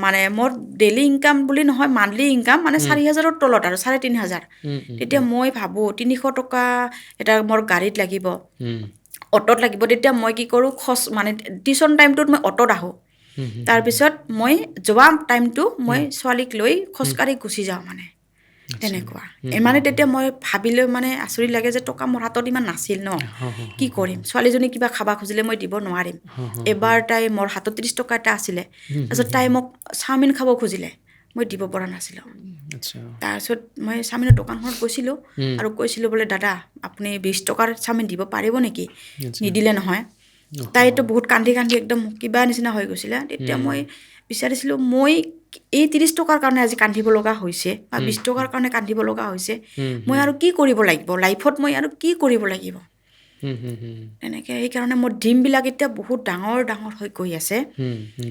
মানে মোৰ ডেইলি ইনকাম বুলি নহয় মান্থলি ইনকাম মানে 4000ৰ তলত আৰু 3500 তেতিয়া মই ভাবোঁ 300 টকা এটা মোৰ গাড়ীত লাগিব অটোত লাগিব তেতিয়া মই কি কৰোঁ মানে টিউশ্যন টাইমটোত মই অটোত আহোঁ তাৰপিছত মই যোৱা টাইমটো মই ছোৱালীক লৈ খোজকাঢ়ি গুচি যাওঁ মানে তেনেকুৱা মানে তেতিয়া মই ভাবিলৈ মানে আচৰিত লাগে যে টকা মোৰ হাতত ইমান নাছিল ন কি কৰিম ছোৱালীজনী কিবা খাবা খুজিলে মই দিব নোৱাৰিম এবাৰ তাই মোৰ হাতত 30 টকা এটা আছিলে তাৰপিছত তাই মোক চাওমিন খাব খুজিলে মই দিব পৰা নাছিলোঁ তাৰপিছত মই চাওমিনৰ দোকানখনত গৈছিলোঁ আৰু কৈছিলোঁ বোলে দাদা আপুনি 20 টকাৰ চাওমিন দিব পাৰিব নেকি নিদিলে নহয় তাইতো বহুত কান্দি একদম কিবা নিচিনা হৈ গৈছিলে তেতিয়া মই বিচাৰিছিলোঁ মই এই 30 টকাৰ কাৰণে আজি কান্দিব লগা হৈছে বা 20 টকাৰ কাৰণে কান্দিব লগা হৈছে মই আৰু কি কৰিব লাগিব লাইফত মই আৰু কি কৰিব লাগিব এনেকৈ সেইকাৰণে মোৰ ড্ৰিমবিলাক এতিয়া বহুত ডাঙৰ হৈ গৈ আছে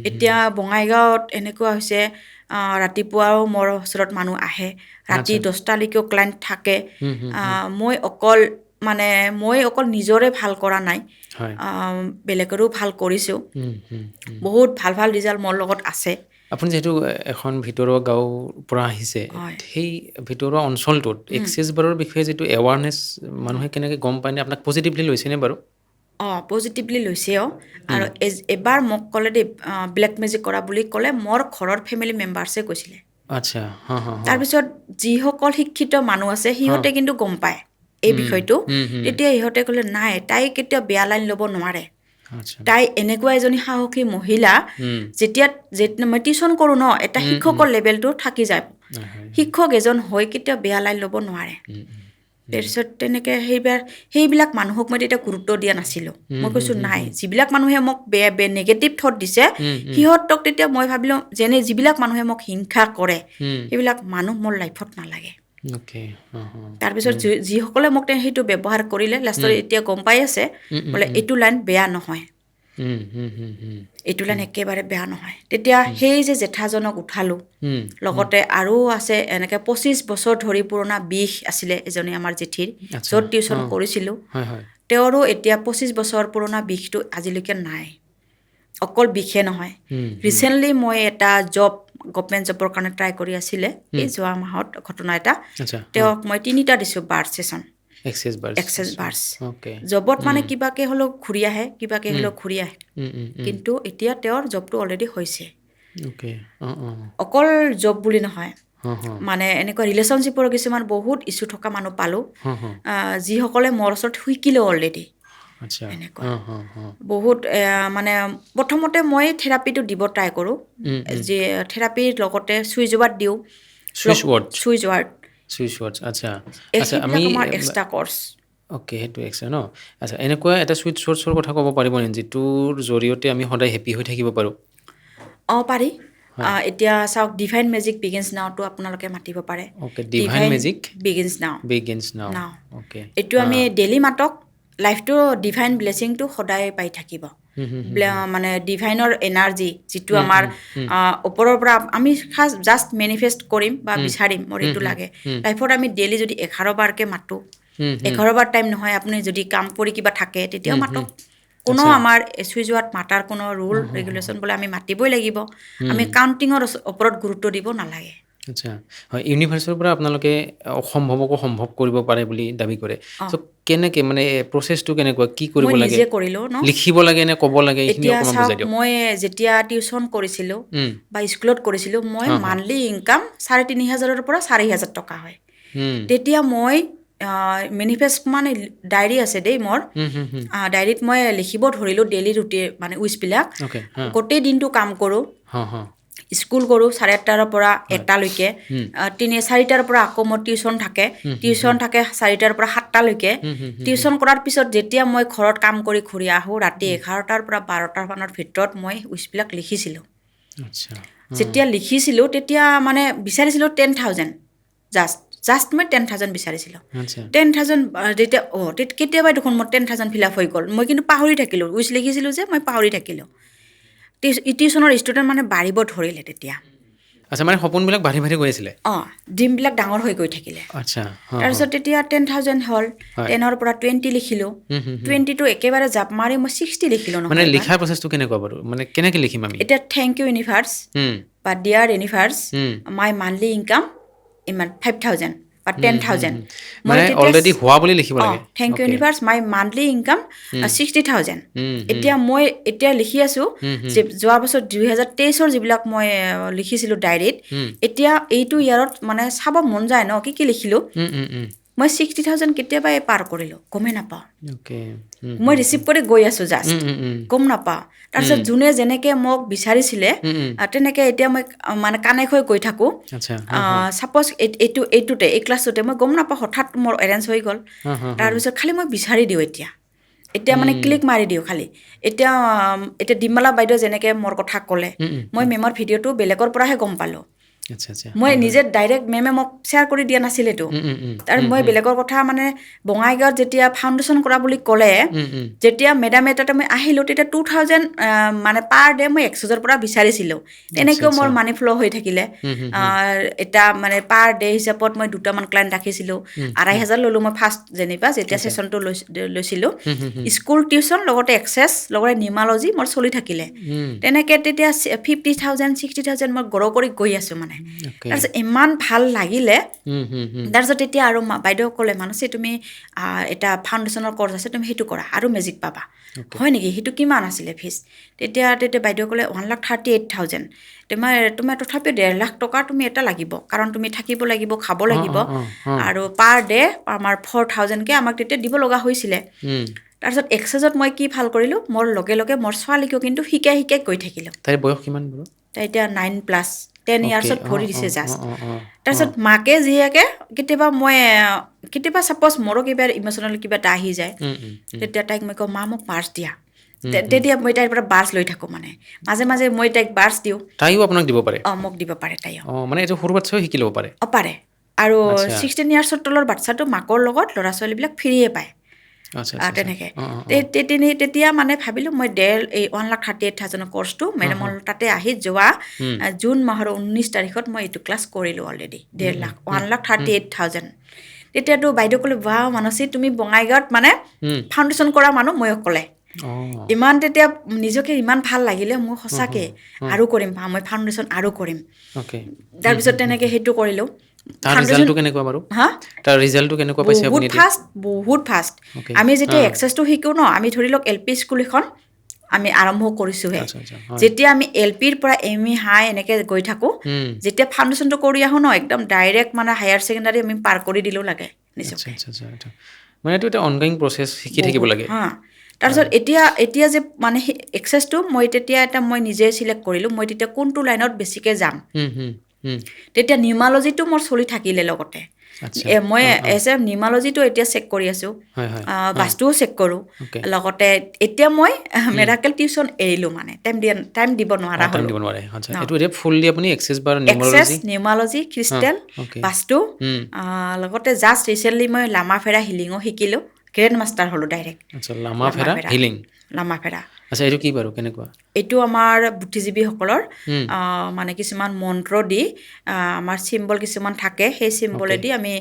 এতিয়া বঙাইগাঁৱত এনেকুৱা হৈছে ৰাতিপুৱাও মোৰ ওচৰত মানুহ আহে ৰাতি 10টালৈকেও ক্লাইণ্ট থাকে মই অকল নিজৰে ভাল কৰা নাই বেলেগৰো ভাল কৰিছোঁ বহুত ভাল ৰিজাল্ট মোৰ লগত আছে আপুনি যিহেতু এখন ভিতৰুৱা গাঁৱৰ পৰা আহিছে হয়। সেই ভিতৰুৱা অঞ্চলটোত এক্সেছ বাৰৰ বিষয়ে যিটো এৱাৰনেছ মানুহে কেনেকৈ গম পায়নে আপোনাক পজিটিভলি লৈছেনে বাৰু পজিটিভলি লৈছেও আৰু এবাৰ মোক ক'লে দেই ব্লেক মেজিক কৰা বুলি ক'লে মোৰ ঘৰৰ ফেমিলি মেম্বাৰ্ছে কৈছিলে আচ্ছা হা হা হা তাৰপিছত যিসকল শিক্ষিত মানুহ আছে সিহঁতে কিন্তু গম পায় এই বিষয়টো তেতিয়া ইহঁতে ক'লে নাই তাই কেতিয়াও বেয়া লাইন ল'ব নোৱাৰে আচ্ছা তাই এনেকুৱা এজনী সাহসী মহিলা যেতিয়া মই টিউশ্যন কৰোঁ ন এটা শিক্ষকৰ লেভেলটো থাকি যায় শিক্ষক এজন হৈ কেতিয়াও বেয়া লাইন ল'ব নোৱাৰে তাৰপিছত তেনেকৈ সেইবিলাক মানুহক মই তেতিয়া গুৰুত্ব দিয়া নাছিলোঁ মই কৈছোঁ নাই যিবিলাক মানুহে মোক বেয়া নেগেটিভ থট দিছে সিহঁতক তেতিয়া মই ভাবিলোঁ যিবিলাক মানুহে মোক হিংসা কৰে সেইবিলাক মানুহ মোৰ লাইফত নালাগে তাৰপিছত যিসকলে মোক সেইটো ব্যৱহাৰ কৰিলে লাষ্টত এতিয়া গম পাই আছে বোলে এইটো লাইন বেয়া নহয় এইটো লাইন একেবাৰে বেয়া নহয় তেতিয়া সেই যে জেঠাজনক উঠালোঁ লগতে আৰু আছে এনেকৈ 25 বছৰ ধৰি পুৰণা বিষ আছিলে এজনী আমাৰ জেঠীৰ য'ত টিউশ্যন কৰিছিলোঁ তেওঁৰো এতিয়া 25 বছৰ পুৰণা বিষটো আজিলৈকে নাই অকল বিষে নহয় ৰিচেণ্টলি মই এটা গভমেণ্ট জবৰ কাৰণে ট্ৰাই কৰি আছিলে এই যোৱা মাহত ঘটনা এটা তেওঁক মই 3টা দিছোঁ বাৰ ছেশ্যন এক্সেছ বাৰ্ছ জবত মানে কিবাকে হ'লেও ঘূৰি আহে কিন্তু এতিয়া তেওঁৰ জবটো অলৰেডি হৈছে অকল জব বুলি নহয় মানে এনেকুৱা ৰিলেশ্যনশ্বিপৰ কিছুমান বহুত ইছ্যু থকা মানুহ পালোঁ যিসকলে মোৰ ওচৰত শিকিলেও অলৰেডি এনেকুৱা বহুত মানে প্ৰথমতে মই থেৰাপিটো দিব ট্ৰাই কৰোঁ যে থেৰাপিৰ লগতে চুইচ ৱাৰ্ড দিওঁ চুইচ ৱাৰ্ড আচ্ছা সেইবিলাক আমাৰ এক্সট্ৰা কৰ্চ সেইটো এক্সট্ৰা ন আচ্ছা এনেকুৱা এটা চুইচ ৱৰ্ডছৰ কথা ক'ব পাৰিব নেকি যিটোৰ জৰিয়তে আমি সদায় হেপী হৈ থাকিব পাৰোঁ পাৰি এতিয়া চাওক ডিভাইন মেজিক বিগিনছ নাওটো আপোনালোকে মাতিব পাৰে ডিভাইন মেজিক বিগিনছ নাও এইটো আমি আমি ডেইলি মাতক লাইফটো ডিভাইন ব্লেছিংটো সদায় পাই থাকিব মানে ডিভাইনৰ এনাৰ্জি যিটো আমাৰ ওপৰৰ পৰা আমি জাষ্ট মেনিফেষ্ট কৰিম বা বিচাৰিম মোৰ এইটো লাগে লাইফত আমি ডেইলি যদি 11 বাৰকৈ মাতোঁ 11 বাৰ টাইম নহয় আপুনি যদি কাম কৰি কিবা থাকে তেতিয়াও মাতক কোনো আমাৰ চুইচ ৱাৰ্ড মাতাৰ কোনো ৰুল ৰেগুলেশ্যন বোলে আমি মাতিবই লাগিব আমি কাউণ্টিঙৰ ওপৰত গুৰুত্ব দিব নালাগে আচ্ছা হয় ইউনিভাৰ্চৰ পৰা আপোনালোকে অসম্ভৱকো সম্ভৱ কৰিব পাৰে বুলি দাবী কৰে চ' কেনেকৈ মানে প্ৰচেছটো কেনেকুৱা কি কৰিব মই লাগে নিজে কৰিলোঁ ন লিখিব লাগে নে ক'ব লাগে এইখিনি এতিয়া অকণমান চাওক বুজাই দিয়ক মই যেতিয়া টিউশ্যন কৰিছিলোঁ বা স্কুলত কৰিছিলোঁ মই মান্থলি ইনকাম 3,500ৰ পৰা 4,000 টকা হয় তেতিয়া মই মেনিফেষ্ট মানে ডায়েৰী আছে দেই মোৰ ডায়েৰীত মই লিখিব ধৰিলোঁ ডেইলি ৰুটিন মানে উইচবিলাক গোটেই দিনটো কাম কৰোঁ স্কুল কৰোঁ 8:30ৰ পৰা 1টালৈকে 4টাৰ পৰা আকৌ মোৰ টিউশ্যন থাকে 4টাৰ পৰা 7টালৈকে টিউশ্যন কৰাৰ পিছত যেতিয়া মই ঘৰত কাম কৰি ঘূৰি আহোঁ ৰাতি 11টাৰ পৰা 12টা মানৰ ভিতৰত মই উইচবিলাক লিখিছিলোঁ যেতিয়া লিখিছিলোঁ তেতিয়া মানে বিচাৰিছিলোঁ 10,000 জাষ্ট মই 10,000 বিচাৰিছিলোঁ 10,000 যেতিয়া কেতিয়াবা দেখোন মোৰ 10,000 ফিল আপ হৈ গ'ল মই কিন্তু পাহৰি থাকিলোঁ উইচ লিখিছিলোঁ যে মই পাহৰি থাকিলোঁ টিউশ্যনৰ ষ্টুডেণ্ট মানে বাঢ়িব ধৰিলে তেতিয়া আচ্ছা মানে সপোনবিলাক বাঢ়ি গৈ আছিলে ড্ৰিমবিলাক ডাঙৰ হৈ গৈ থাকিলে তাৰপিছত তেতিয়া 10,000 হ'ল 10ৰ পৰা 20 লিখিলোঁ 20টো একেবাৰে জাপ মাৰি মই 60 লিখিলোঁ মানে লিখাৰ প্ৰচেছটো কেনেকুৱা বাৰু মানে কেনেকৈ লিখিম আমি এতিয়া থেংক ইউ ইউনিভাৰ্ছ বা ডিয়াৰ ইউনিভাৰ্ছ মাই মান্থলি ইনকাম ইমান 5,000 বা 10,000 মানে অলৰেডি হোৱা বুলি লিখিব লাগে থেংক ইউ ইউনিভাৰ্ছ মাই মান্থলি ইনকাম 60,000 এতিয়া মই লিখি আছোঁ যে যোৱা বছৰ 2023ৰ যিবিলাক মই লিখিছিলোঁ ডায়েৰীত এতিয়া এইটো ইয়াৰত মানে চাব মন যায় ন কি লিখিলোঁ মই 60,000 কেতিয়াবাই পাৰ কৰিলোঁ গমেই নাপাওঁ মই ৰিচিভ কৰি গৈ আছোঁ জাষ্ট গম নাপাওঁ তাৰপিছত যোনে যেনেকৈ মোক বিচাৰিছিলে তেনেকৈ এতিয়া মই মানে কানেক্ট হৈ গৈ থাকোঁ ছাপ'জ এইটোতে এই ক্লাছটোতে মই গম নাপাওঁ হঠাৎ মোৰ এৰেঞ্জ হৈ গ'ল তাৰপিছত খালি মই বিচাৰি দিওঁ এতিয়া মানে ক্লিক মাৰি দিওঁ খালি এতিয়া ডিম্বালা বাইদেউ যেনেকৈ মোৰ কথা ক'লে মই মেমৰ ভিডিঅ'টো বেলেগৰ পৰাহে গম পালোঁ আচ্ছা আচ্ছা মই নিজে ডাইৰেক্ট মেমে মোক শ্বেয়াৰ কৰি দিয়া নাছিলেতো তাৰ মই বেলেগৰ কথা মানে বঙাইগাঁৱত যেতিয়া ফাউণ্ডেশ্যন কৰা বুলি ক'লে যেতিয়া মেডামে তাতে মই আহিলোঁ তেতিয়া 2000 মানে পাৰ ডে মই এক্সেছৰ পৰা বিচাৰিছিলোঁ তেনেকৈও মোৰ মানি ফ্ল' হৈ থাকিলে এটা মানে পাৰ ডে হিচাপত মই দুটামান ক্লাইণ্ট ৰাখিছিলোঁ 2500 ল'লোঁ মই ফাৰ্ষ্ট যেনিবা যেতিয়া ছেশ্যনটো লৈছিলোঁ স্কুল টিউশ্যন লগতে এক্সেছ লগতে নিউমালজি মোৰ চলি থাকিলে তেনেকৈ তেতিয়া 50,000 60,000 মই গ্ৰ' কৰি গৈ আছোঁ মানে তাৰপিছত ইমান ভাল লাগিলে তাৰপিছত তেতিয়া আৰু বাইদেউ ক'লে মানসী তুমি এটা ফাউণ্ডেশ্যনৰ কৰ্চ আছে তুমি সেইটো কৰা আৰু মেজিক পাবা হয় নেকি সেইটো কিমান আছিলে ফিজ তেতিয়া বাইদেউ ক'লে 1,38,000 তোমাৰ তথাপিও 1.5 লাখ টকা তুমি এটা লাগিব কাৰণ তুমি থাকিব লাগিব খাব লাগিব আৰু পাৰ ডে আমাৰ 4,000কৈ আমাক তেতিয়া দিব লগা হৈছিলে তাৰপিছত এক্সেছত মই কি ভাল কৰিলোঁ মোৰ লগে লগে মোৰ ছোৱালীকো কিন্তু শিকাই গৈ থাকিলোঁ তাইৰ বয়স কিমান বাৰু তাই এতিয়া 9+10 ইয়াৰ্ছত ভৰি দিছে জাষ্ট তাৰপিছত মাকে জীয়েকে কেতিয়াবা ছাপ'জ মোৰো কিবা ইম'চনেল কিবা এটা আহি যায় তেতিয়া তাইক মই কওঁ মা মোক বাৰ্ছ দিয়া তেতিয়া মই তাইৰ পৰা বাৰ্ছ লৈ থাকোঁ মানে মাজে মাজে মই তাইক বাৰ্ছ দিওঁ তাইও আপোনাক দিব পাৰে মোক দিব পাৰে তাইও মানে এইটো সৰু বাচ্চাও শিকি ল'ব পাৰে পাৰে আৰু 16 ইয়াৰ্ছৰ তলৰ বাচ্ছাটো মাকৰ লগত ল'ৰা ছোৱালীবিলাক ফ্ৰীয়ে পায় তেনেকৈ তেতিয়া মানে ভাবিলোঁ মই 1,38,000 কৰ্চটো মেডামৰ তাতে আহি যোৱা জুন মাহৰ 19 তাৰিখত মই এইটো ক্লাছ কৰিলোঁ অলৰেডি 1.5 লাখ 1,38,000 তেতিয়াতো বাইদেউ ক'লে ৱাও মানসী তুমি বঙাইগাঁৱত মানে ফাউণ্ডেশ্যন কৰা মানুহ মই ক'লে ইমান তেতিয়া নিজকে ইমান ভাল লাগিলে মোৰ সঁচাকৈ আৰু কৰিম মই ফাউণ্ডেশ্যন আৰু কৰিম তাৰপিছত তেনেকৈ সেইটো কৰিলোঁ বহুত ফাষ্ট আমি যেতিয়া এক্সেছটো শিকোঁ ন আমি ধৰি লওক LP স্কুল এখন আমি আৰম্ভ কৰিছোঁহে যেতিয়া আমি LPৰ পৰা ME হাই এনেকৈ গৈ থাকোঁ যেতিয়া ফাউণ্ডেশ্যনটো কৰি আহোঁ ন একদম ডাইৰেক্ট মানে হায়াৰ ছেকেণ্ডাৰী আমি পাৰ কৰি দিলেও লাগে নিজকে মানে এইটো এটা অনগয়িং প্ৰচেছ শিকি থাকিব লাগে তাৰপিছত এতিয়া যে মানে এক্সেছটো মই তেতিয়া মই নিজে চিলেক্ট কৰিলোঁ মই তেতিয়া কোনটো লাইনত বেছিকৈ যাম তেতিয়া নিউমালজিটো মোৰ চলি থাকিলে লগতে মই নিউমালজিটো এতিয়া চেক কৰি আছোঁ বাস্তুও চেক কৰোঁ লগতে এতিয়া মই মেৰাকেল টিউশ্যন এৰিলোঁ মানে টাইম দিব নোৱাৰা হ'লোঁ এক্সেছ নিউমালজি ক্ৰিষ্টেল বাস্তু লগতে জাষ্ট ৰিচেণ্টলি মই লামাফেৰা হিলিঙো শিকিলোঁ গ্ৰেণ্ড মাষ্টাৰ হ'লোঁ ডাইৰেক্ট লামাফেৰা এইটো কি বাৰু কেনেকুৱা এইটো আমাৰ বুদ্ধিজীৱীসকলৰ মানে কিছুমান মন্ত্ৰ দি আমাৰ চিম্বল কিছুমান থাকে সেই চিম্বলেদি আমি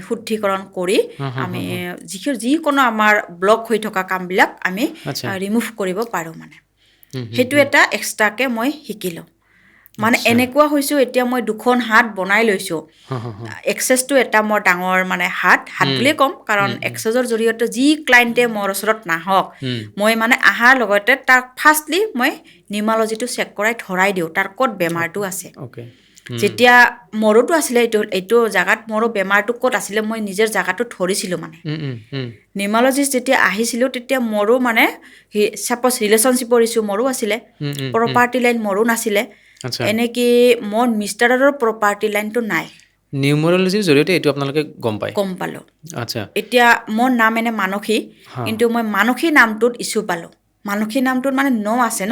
শুদ্ধিকৰণ কৰি আমি যিকোনো আমাৰ ব্লক হৈ থকা কামবিলাক আমি ৰিমুভ কৰিব পাৰোঁ মানে সেইটো এটা এক্সট্ৰাকৈ মই শিকিলোঁ মানে এনেকুৱা হৈছোঁ এতিয়া মই 2খন হাত বনাই লৈছোঁ এক্সেছটো এটা মোৰ ডাঙৰ মানে হাত বুলিয়ে ক'ম কাৰণ এক্সেছৰ জৰিয়তে যি ক্লাইণ্টে মোৰ ওচৰত নাহক মই মানে অহাৰ লগতে তাক ফাৰ্ষ্টলি মই নিউমালজিটো চেক কৰাই ধৰাই দিওঁ তাৰ ক'ত বেমাৰটো আছে যেতিয়া মোৰোতো আছিলে এইটো জেগাত মোৰো বেমাৰটো ক'ত আছিলে মই নিজৰ জেগাটো ধৰিছিলোঁ মানে নিউমালজিষ্ট যেতিয়া আহিছিলোঁ তেতিয়া মোৰো মানে ছাপ'জ ৰিলেশ্যনশ্বিপৰ ইছ্যু মোৰো আছিলে প্ৰপাৰ্টি লাইন মোৰো নাছিলে এনেকৈ মোৰ মিষ্টাৰৰ প্ৰপাৰ্টি লাইনটো নাই নিউমাৰলজিৰ জৰিয়তে এইটো আপোনালোকে গম পালোঁ এতিয়া মোৰ নাম এনে মানসী কিন্তু মই মানসী নামটোত ইছ্যু পালোঁ মানসী নামটোত মানে আছে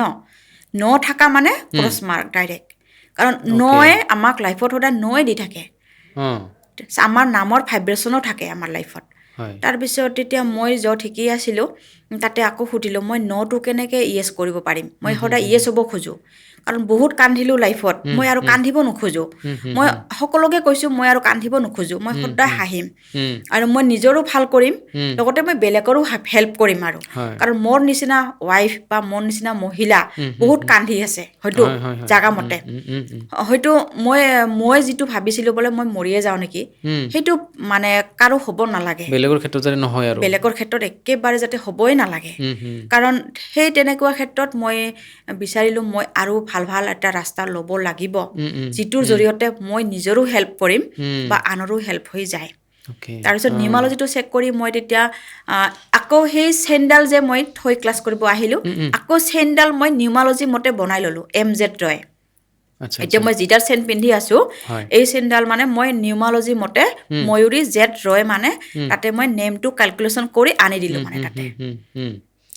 ন থকা মানে ক্ৰছ মাৰ্ক ডাইৰেক্ট কাৰণ নয়ে আমাক লাইফত সদায় নয়ে দি থাকে আমাৰ নামৰ ভাইব্ৰেশ্যনো থাকে আমাৰ লাইফত তাৰপিছত তেতিয়া মই য'ত শিকি আছিলোঁ তাতে আকৌ সুধিলোঁ মই নটো কেনেকৈ ইয়েছ কৰিব পাৰিম মই সদায় ইয়েছ হ'ব খোজোঁ কাৰণ বহুত কান্দিলোঁ লাইফত মই আৰু কান্দিব নোখোজোঁ মই সকলোকে কৈছোঁ মই আৰু কান্দিব নোখোজোঁ মই সদায় হাঁহিম আৰু মই নিজৰো ভাল কৰিম লগতে মই বেলেগৰো হেল্প কৰিম আৰু কাৰণ মোৰ নিচিনা ৱাইফ বা মোৰ নিচিনা মহিলা বহুত কান্দি আছে হয়তো জাগামতে হয়তো মই যিটো ভাবিছিলোঁ বোলে মই মৰিয়ে যাওঁ নেকি সেইটো মানে কাৰো হ'ব নালাগে বেলেগৰ ক্ষেত্ৰত একেবাৰে যাতে হ'বই নালাগে কাৰণ সেই তেনেকুৱা ক্ষেত্ৰত মই বিচাৰিলোঁ মই আৰু ভাল এটা ৰাস্তা ল'ব লাগিব যিটোৰ জৰিয়তে মই নিজৰো হেল্প কৰিম বা আনৰো হেল্প হৈ যায় তাৰপিছত নিউমালজিটো চেক কৰি মই তেতিয়া আকৌ সেই চেইনডাল যে মই থৈ ক্লাছ কৰিব আহিলোঁ আকৌ চেইনডাল মই নিউমালজি মতে বনাই ল'লোঁ MZ ৰয় এতিয়া মই যিডাল চেইন পিন্ধি আছোঁ এই চেইনডাল মানে মই নিউমালজি মতে ময়ূৰী Z ৰয় মানে তাতে মই নেমটো কেলকুলেশ্যন কৰি আনি দিলোঁ মানে তাতে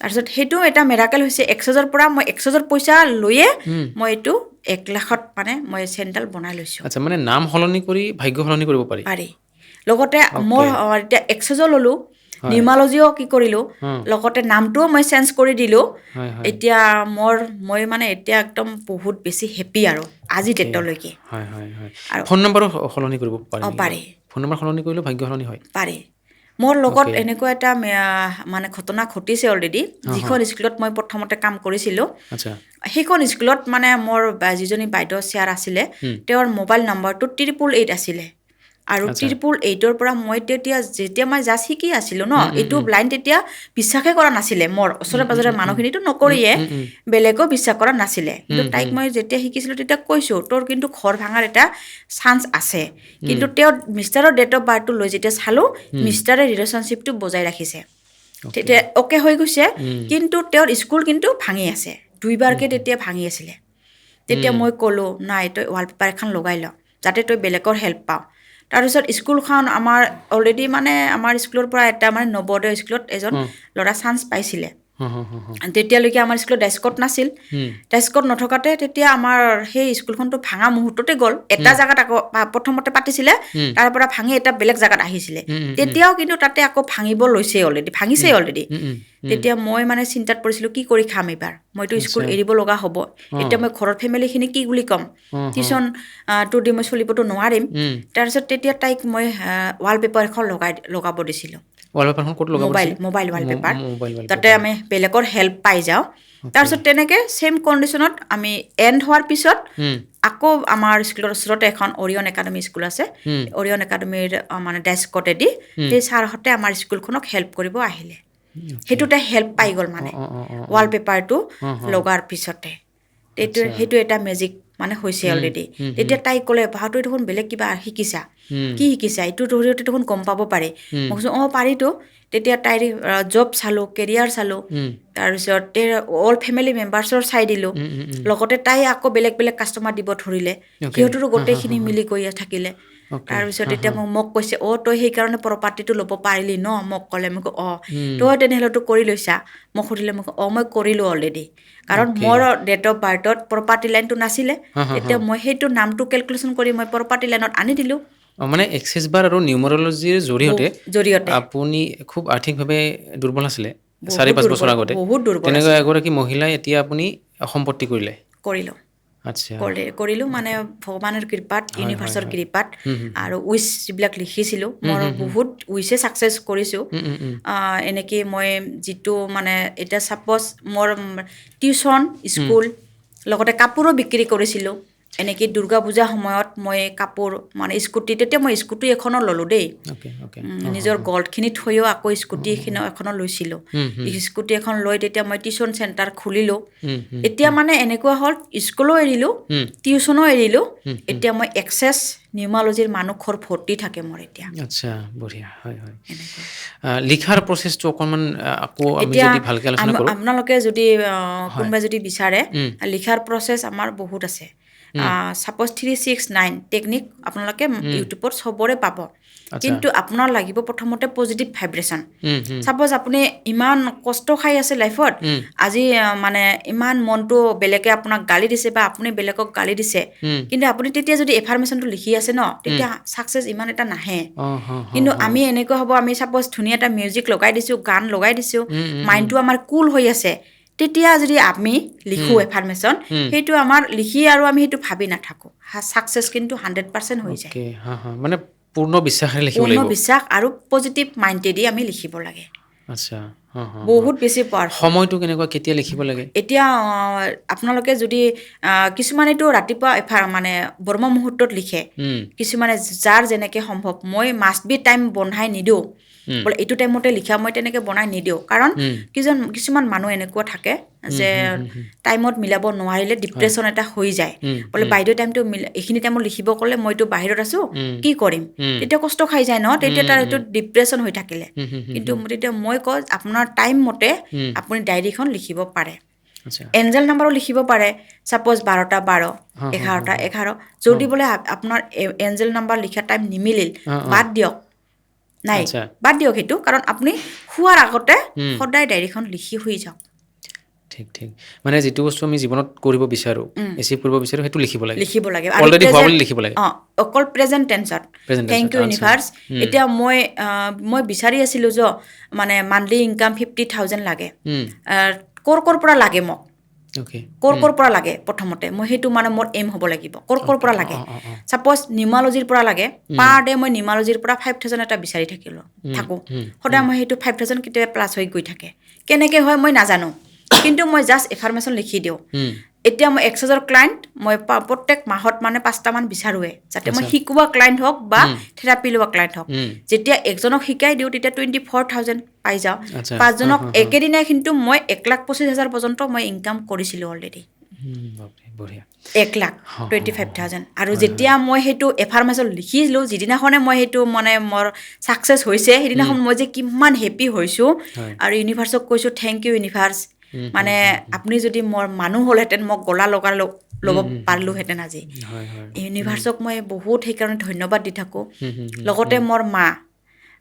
তাৰপিছত সেইটো এটা মেৰাকেল হৈছে এক্সেছৰ পৰা মই এক্সেছৰ পইচা লৈয়ে মই এইটো 1 লাখত মানে মই চেণ্ডেল বনাই লৈছোঁ। আচ্ছা মানে নাম সলনি কৰি ভাগ্য সলনি কৰিব পাৰি। পাৰি। লগতে মোৰ এতিয়া এক্সেছও ল'লোঁ, নিউমালজিও কি কৰিলোঁ, লগতে নামটোও মই চেঞ্জ কৰি দিলোঁ। এতিয়া মই মানে এতিয়া একদম বহুত বেছি হেপী আৰু আজি ডেটলৈকে। আৰু ফোন নম্বৰো সলনি কৰিব পাৰি নেকি? পাৰি ফোন নম্বৰ সলনি কৰিলেও ভাগ্য সলনি হয়। পাৰি। মোৰ লগত এনেকুৱা এটা মানে ঘটনা ঘটিছে অলৰেডি। যিখন স্কুলত মই প্ৰথমতে কাম কৰিছিলোঁ, আচ্ছা সেইখন স্কুলত মানে মোৰ যিজনী বাইদেউ ছাৰ আছিলে, তেওঁৰ মোবাইল নম্বৰটো 888 আছিলে। আৰু 888ৰ পৰা মই যেতিয়া মই জাষ্ট শিকি আছিলোঁ ন, এইটো ব্লাইণ্ড তেতিয়া বিশ্বাসে কৰা নাছিলে। মোৰ ওচৰে পাজৰে মানুহখিনিতো নকৰিয়ে, বেলেগেও বিশ্বাস কৰা নাছিলে। কিন্তু তাইক মই যেতিয়া শিকিছিলোঁ তেতিয়া কৈছোঁ, তোৰ কিন্তু ঘৰ ভাঙাৰ এটা চান্স আছে। কিন্তু তেওঁ মিষ্টাৰৰ ডেট অফ বাৰ্থটো লৈ যেতিয়া চালোঁ, মিষ্টাৰে ৰিলেশ্যনশ্বিপটো বজাই ৰাখিছে। তেতিয়া অ'কে হৈ গৈছে, কিন্তু তেওঁৰ স্কুল কিন্তু ভাঙি আছে। 2বাৰকৈ তেতিয়া ভাঙি আছিলে। তেতিয়া মই ক'লোঁ, নাই তই ৱালপেপাৰ এখন লগাই ল, যাতে তই বেলেগৰ হেল্প পাওঁ। তাৰপিছত স্কুলখন আমাৰ অলৰেডি মানে আমাৰ স্কুলৰ পৰা এটা মানে নৱোদয় স্কুলত এজন ল'ৰা চান্স পাইছিলে। তেতিয়ালৈকে আমাৰ স্কুলত ডেস্কত নাছিল। ডেস্কত নথকাতে তেতিয়া আমাৰ সেই স্কুলখনটো ভাঙা মুহূৰ্ততে গ'ল। এটা জেগাত আকৌ প্ৰথমতে পাতিছিলে, তাৰ পৰা ভাঙি এটা বেলেগ জেগাত আহিছিলে। তেতিয়াও কিন্তু তাতে আকৌ ভাঙিব লৈছে অলৰেডি, ভাঙিছেই অলৰেডি। তেতিয়া মই মানে চিন্তাত পৰিছিলোঁ, কি কৰি খাম এইবাৰ? মইতো স্কুল এৰিব লগা হ'ব। এতিয়া মই ঘৰৰ ফেমিলিখিনি কি বুলি ক'ম? টিউশ্যনটো দি মই চলিবতো নোৱাৰিম। তাৰপিছত তেতিয়া তাইক মই ৱালপেপাৰ এখন লগাব দিছিলোঁ। ৱালপেপাৰখন ক'ত লগাব দিছিলে? মোবাইল ৱালপেপাৰ, মোবাইল যাতে ৱালপেপাৰ। আমি বেলেগৰ হেল্প পাই যাওঁ। তাৰপিছত তেনেকৈ ছেইম কণ্ডিশ্যনত আমি এণ্ড হোৱাৰ পিছত আকৌ আমাৰ স্কুলৰ ওচৰতে এখন অৰিয়ন একাডেমি স্কুল আছে। অৰিয়ন একাডেমিৰ মানে ডেস্কতেদি সেই ছাৰহঁতে আমাৰ স্কুলখনক হেল্প কৰিব আহিলে। সেইটোতে হেল্প পাই গ'ল মানে ৱালপেপাৰটো লগাৰ পিছতে। সেইটো এটা মেজিক মানে হৈছে অলৰেডি। তেতিয়া তাই ক'লে, তই দেখোন বেলেগ কিবা শিকিছা। কি শিকিছা? এইটো জৰিয়তে দেখোন গম পাব পাৰি। মই কৈছোঁ, পাৰিতো। তেতিয়া তাইৰ জব চালোঁ, কেৰিয়াৰ চালোঁ। তাৰপিছত অল ফেমিলি মেম্বাৰ্ছৰ চাই দিলোঁ। লগতে তাই আকৌ বেলেগ বেলেগ কাষ্টমাৰ দিব ধৰিলে। সিহঁতৰো গোটেইখিনি মিলি গৈ থাকিলে। তাৰপিছত এতিয়া মোক কৈছে, তই সেইকাৰণে প্ৰপাৰ্টিটো ল'ব পাৰিলি ন? মোক ক'লে। মোক তই তেনেহ'লেতো কৰি লৈছা? মোক সুধিলে। মোক মই কৰিলোঁ অলৰেডি। কাৰণ মোৰ ডেট অফ বাৰ্থত প্ৰপাৰ্টি লাইনটো নাছিলে। তেতিয়া মই সেইটো নামটো কেলকুলেশ্যন কৰি মই প্ৰপাৰ্টি লাইনত আনি দিলোঁ। মানে এক্সেছ বাৰ আৰু নিউমাৰলজিৰ জৰিয়তে আপুনি খুব আৰ্থিকভাৱে দুৰ্বল আছিলে 4-5 বছৰ আগতে। বহুত দুৰ্বল তেনেকুৱা আছিলোঁ। এগৰাকী মহিলাই এতিয়া আপুনি সম্পত্তি কৰিলে। কৰিলোঁ। আচ্ছা। কৰিলোঁ মানে ভগৱানৰ কৃপাত, ইউনিভাৰ্চৰ কৃপাত। আৰু উইচ যিবিলাক লিখিছিলোঁ, মোৰ বহুত উইচে ছাকচেছ কৰিছোঁ। এনেকৈ মই যিটো মানে এতিয়া ছাপ'জ মোৰ টিউশ্যন, স্কুল, লগতে কাপোৰো বিক্ৰী কৰিছিলোঁ। এনেকৈ দুৰ্গা পূজাৰ সময়ত মই কাপোৰ মানে স্কুটি, তেতিয়া মই স্কুটি এখনো ল'লোঁ দেই। নিজৰ গল্ডখিনি থৈও আকৌ স্কুটি এখনো লৈছিলোঁ। স্কুটি এখন লৈ তেতিয়া মই টিউশ্যন চেণ্টাৰ খুলিলোঁ। এতিয়া মানে এনেকুৱা হ'ল, স্কুলো এৰিলোঁ, টিউশ্যনো এৰিলোঁ। এতিয়া মই এক্সেছ নিউমালজিৰ মানুহ ঘৰ ভৰ্তি থাকে মোৰ এতিয়া। আচ্ছা, বঢ়িয়া। লিখাৰ প্ৰচেছটো অকণমান আকৌ আমি এতিয়া যদি ভালকৈ আলোচনা কৰোঁ। আপোনালোকে যদি কোনোবাই যদি বিচাৰে, লিখাৰ প্ৰচেছ আমাৰ বহুত আছে। ছাপ'জ 369 টেকনিক আপোনালোকে ইউটিউবত চবৰে পাব। কিন্তু আপোনাৰ লাগিব প্ৰথমতে পজিটিভ ভাইব্ৰেশ্যন। ছাপ'জ আপুনি ইমান কষ্ট খাই আছে লাইফত, আজি মানে ইমান মনটো বেলেগে আপোনাক গালি দিছে বা আপুনি বেলেগক গালি দিছে, কিন্তু আপুনি তেতিয়া যদি এফাৰ্মেশ্যনটো লিখি আছে ন, তেতিয়া ছাকচেছ ইমান এটা নাহে। কিন্তু আমি এনেকুৱা হ'ব, আমি ছাপ'জ ধুনীয়া এটা মিউজিক লগাই দিছোঁ, গান লগাই দিছোঁ, মাইণ্ডটো আমাৰ কুল হৈ আছে, তেতিয়া যদি আমি লিখোঁ এফাৰ্মেশ্যন, সেইটো আমাৰ লিখি আৰু আমি সেইটো ভাবি নাথাকোঁ, ছাকচেছ কিন্তু 100% হৈ যায়। মানে পূৰ্ণ বিশ্বাসেৰে লিখিব পূৰ্ণ লাগিব। বিশ্বাস আৰু পজিটিভ মাইণ্ডেদি আমি লিখিব লাগে। আচ্ছা। বহুত বেছি পাৱাৰফুল। সময়টো কেনেকুৱা, কেতিয়া লিখিব লাগে? এতিয়া আপোনালোকে যদি কিছুমানেতো ৰাতিপুৱা মানে ব্ৰহ্ম মুহূৰ্তত লিখে, কিছুমানে যাৰ যেনেকৈ সম্ভৱ। মই মাষ্ট বি টাইম বনাই নিদিওঁ, বোলে এইটো টাইমতে লিখা, মই তেনেকৈ বনাই নিদিওঁ। কাৰণ কিছুমান মানুহ এনেকুৱা থাকে যে টাইমত মিলাব নোৱাৰিলে ডিপ্ৰেশ্যন এটা হৈ যায়। বোলে বাইদেউ টাইমটো এইখিনি টাইমত লিখিব ক'লে, মইতো বাহিৰত আছোঁ, কি কৰিম? তেতিয়া কষ্ট খাই যায় ন, তেতিয়া তাৰ এইটো ডিপ্ৰেশ্যন হৈ থাকিলে। কিন্তু তেতিয়া মই কওঁ, আপোনাৰ টাইম মতে আপুনি ডায়েৰীখন লিখিব পাৰে। এঞ্জেল নাম্বাৰো লিখিব পাৰে। ছাপ'জ 12টা 12, 11টা 11। যদি বোলে আপোনাৰ এঞ্জেল নাম্বাৰ লিখা টাইম নিমিলিল, বাদ দিয়ক। নাই আচ্ছা বাদ দিয়ক সেইটো কাৰণ আপুনি শুৱাৰ আগতে সদায় ডায়েৰীখন লিখি শুই যাওক ঠিক ঠিক মানে যিটো বস্তু আমি জীৱনত কৰিব বিচাৰোঁ এচিভ কৰিব বিচাৰোঁ সেইটো লিখিব লাগে আৰু অলৰেডি হোৱা বুলি লিখিব লাগে অকল প্ৰেজেণ্ট টেন্সত Present thank tense, you answer. Universe এতিয়া মই বিচাৰি আছিলোঁ যে মানে মান্থলি ইনকাম 50,000 লাগে ক'ৰ পৰা লাগে মোক অ'কে ক'ৰ পৰা লাগে প্ৰথমতে মই সেইটো মানে মোৰ এইম হ'ব লাগিব ক'ৰ পৰা লাগে ছাপ'জ নিউমালজিৰ পৰা লাগে পাৰ ডে মই নিউমালজিৰ পৰা 5,000 এটা বিচাৰি থাকোঁ সদায় মই সেইটো 5,000 কেতিয়াবা প্লাছ হৈ গৈ থাকে কেনেকৈ হয় মই নাজানো কিন্তু মই জাষ্ট এফাৰ্মেশ্যন লিখি দিওঁ এতিয়া মই এক্সেছৰ ক্লাইণ্ট মই প্ৰত্যেক মাহত মানে 5টামান বিচাৰোঁৱে যাতে মই শিকোৱা ক্লাইণ্ট হওক বা থেৰাপি লোৱা ক্লাইণ্ট হওক যেতিয়া একজনক শিকাই দিওঁ তেতিয়া 24,000 পাই যাওঁ 5জনক একেদিনাই কিন্তু মই 1,25,000 পৰ্যন্ত মই ইনকাম কৰিছিলোঁ অলৰেডি 1,25,000 আৰু যেতিয়া মই সেইটো এফাৰ্মেশ্যন লিখিছিলোঁ যিদিনাখনে মই সেইটো মানে মোৰ ছাকচেছ হৈছে সেইদিনাখন মই যে কিমান হেপী হৈছোঁ আৰু ইউনিভাৰ্ছক কৈছোঁ থেংক ইউ ইউনিভাৰ্ছ মানে আপুনি যদি মোৰ মানুহ হ'লহেঁতেন মোক গলা লগাই ল'ব পাৰিলোহেঁতেন আজি ইউনিভাৰ্ছক মই বহুত সেইকাৰণে ধন্যবাদ দি থাকোঁ লগতে মোৰ মা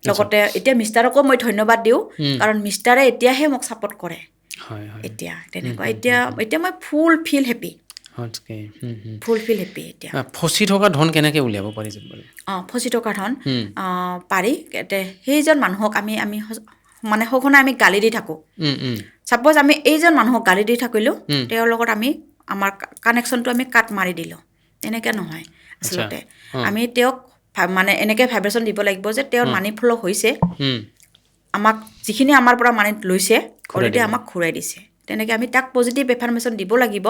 লগতে এতিয়া মিষ্টাৰকো মই ধন্যবাদ দিওঁ কাৰণ মিষ্টাৰে এতিয়াহে মোক ছাপৰ্ট কৰে এতিয়া তেনেকুৱা এতিয়া মই ফুল ফিল হেপী এতিয়া ফচি থকা ধন কেনেকৈ উলিয়াব পাৰি ফচি থকা ধন পাৰি সেইজন মানুহক আমি মানে সঘনাই আমি গালি দি থাকোঁ ছাপ'জ আমি এইজন মানুহক গালি দি থাকিলোঁ তেওঁৰ লগত আমাৰ কানেকশ্যনটো আমি কাট মাৰি দিলোঁ এনেকৈ নহয় আচলতে আমি তেওঁক মানে এনেকৈ ভাইব্ৰেশ্যন দিব লাগিব যে তেওঁৰ মানি ফ্ল' হৈছে আমাক যিখিনি আমাৰ পৰা মানি লৈছে অলৰেডি আমাক ঘূৰাই দিছে তেনেকৈ আমি তাক পজিটিভ এফাৰ্মেশ্যন দিব লাগিব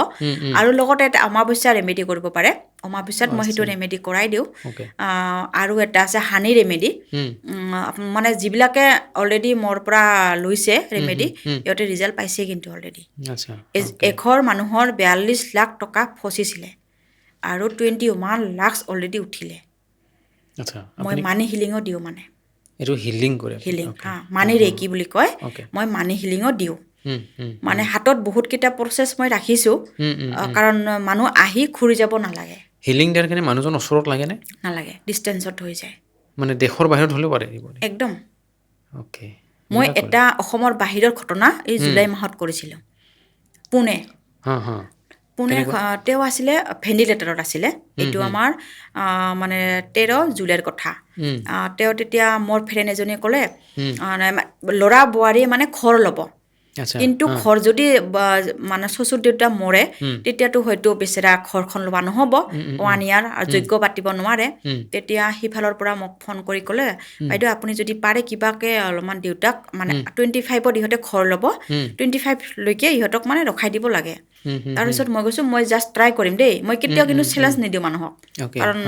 আৰু লগতে এটা অমাৱস্যা ৰেমেডি কৰিব পাৰে অমাৱস্যাত মই সেইটো ৰেমেডি কৰাই দিওঁ আৰু এটা আছে হানি ৰেমেডি মানে যিবিলাকে অলৰেডি মোৰ পৰা লৈছে ৰেমেডি সিহঁতে ৰিজাল্ট পাইছে কিন্তু অলৰেডি এঘৰ মানুহৰ 42 লাখ টকা ফচিছিলে আৰু 21 লাখ অলৰেডি উঠিলে মই মানি হিলিঙো দিওঁ মানে এইটো হিলিং মানি ৰেকি বুলি কয় মই মানি হিলিঙো দিওঁ মানে হাতত বহুতকেইটা প্ৰচেছ মই ৰাখিছোঁ কাৰণ মানুহ আহি ঘূৰি যাব নালাগে হিলিং দিয়াৰ কাৰণে মানুহজন ওচৰত লাগেনে নালাগে ডিষ্টেঞ্চত হৈ যায় মানে দেশৰ বাহিৰত হ'লেও পাৰে একদম মই এটা অসমৰ বাহিৰৰ ঘটনা এই জুলাই মাহত কৰিছিলোঁ পুনে তেওঁ আছিলে ভেণ্টিলেটৰত আছিলে এইটো আমাৰ মানে 13 জুলাইৰ কথা তেওঁ তেতিয়া মোৰ ফ্ৰেণ্ড এজনীয়ে ক'লে ল'ৰা বোৱাৰীয়ে মানে ঘৰ ল'ব কিন্তু ঘৰ যদি মানে চচুৰ দেউতা মৰে তেতিয়াতো হয়তো বেচেৰা ঘৰখন লোৱা নহ'ব 1 year আৰু যজ্ঞ পাতিব নোৱাৰে তেতিয়া সিফালৰ পৰা মোক ফোন কৰি ক'লে বাইদেউ আপুনি যদি পাৰে কিবাকে অলপমান দেউতাক মানে 25ত ইহঁতে ঘৰ ল'ব 25লৈকে ইহঁতক মানে ৰখাই দিব লাগে তাৰপিছত মই কৈছোঁ মই জাষ্ট ট্ৰাই কৰিম দেই মই কেতিয়াও কিন্তু চেলেঞ্জ নিদিওঁ মানুহক কাৰণ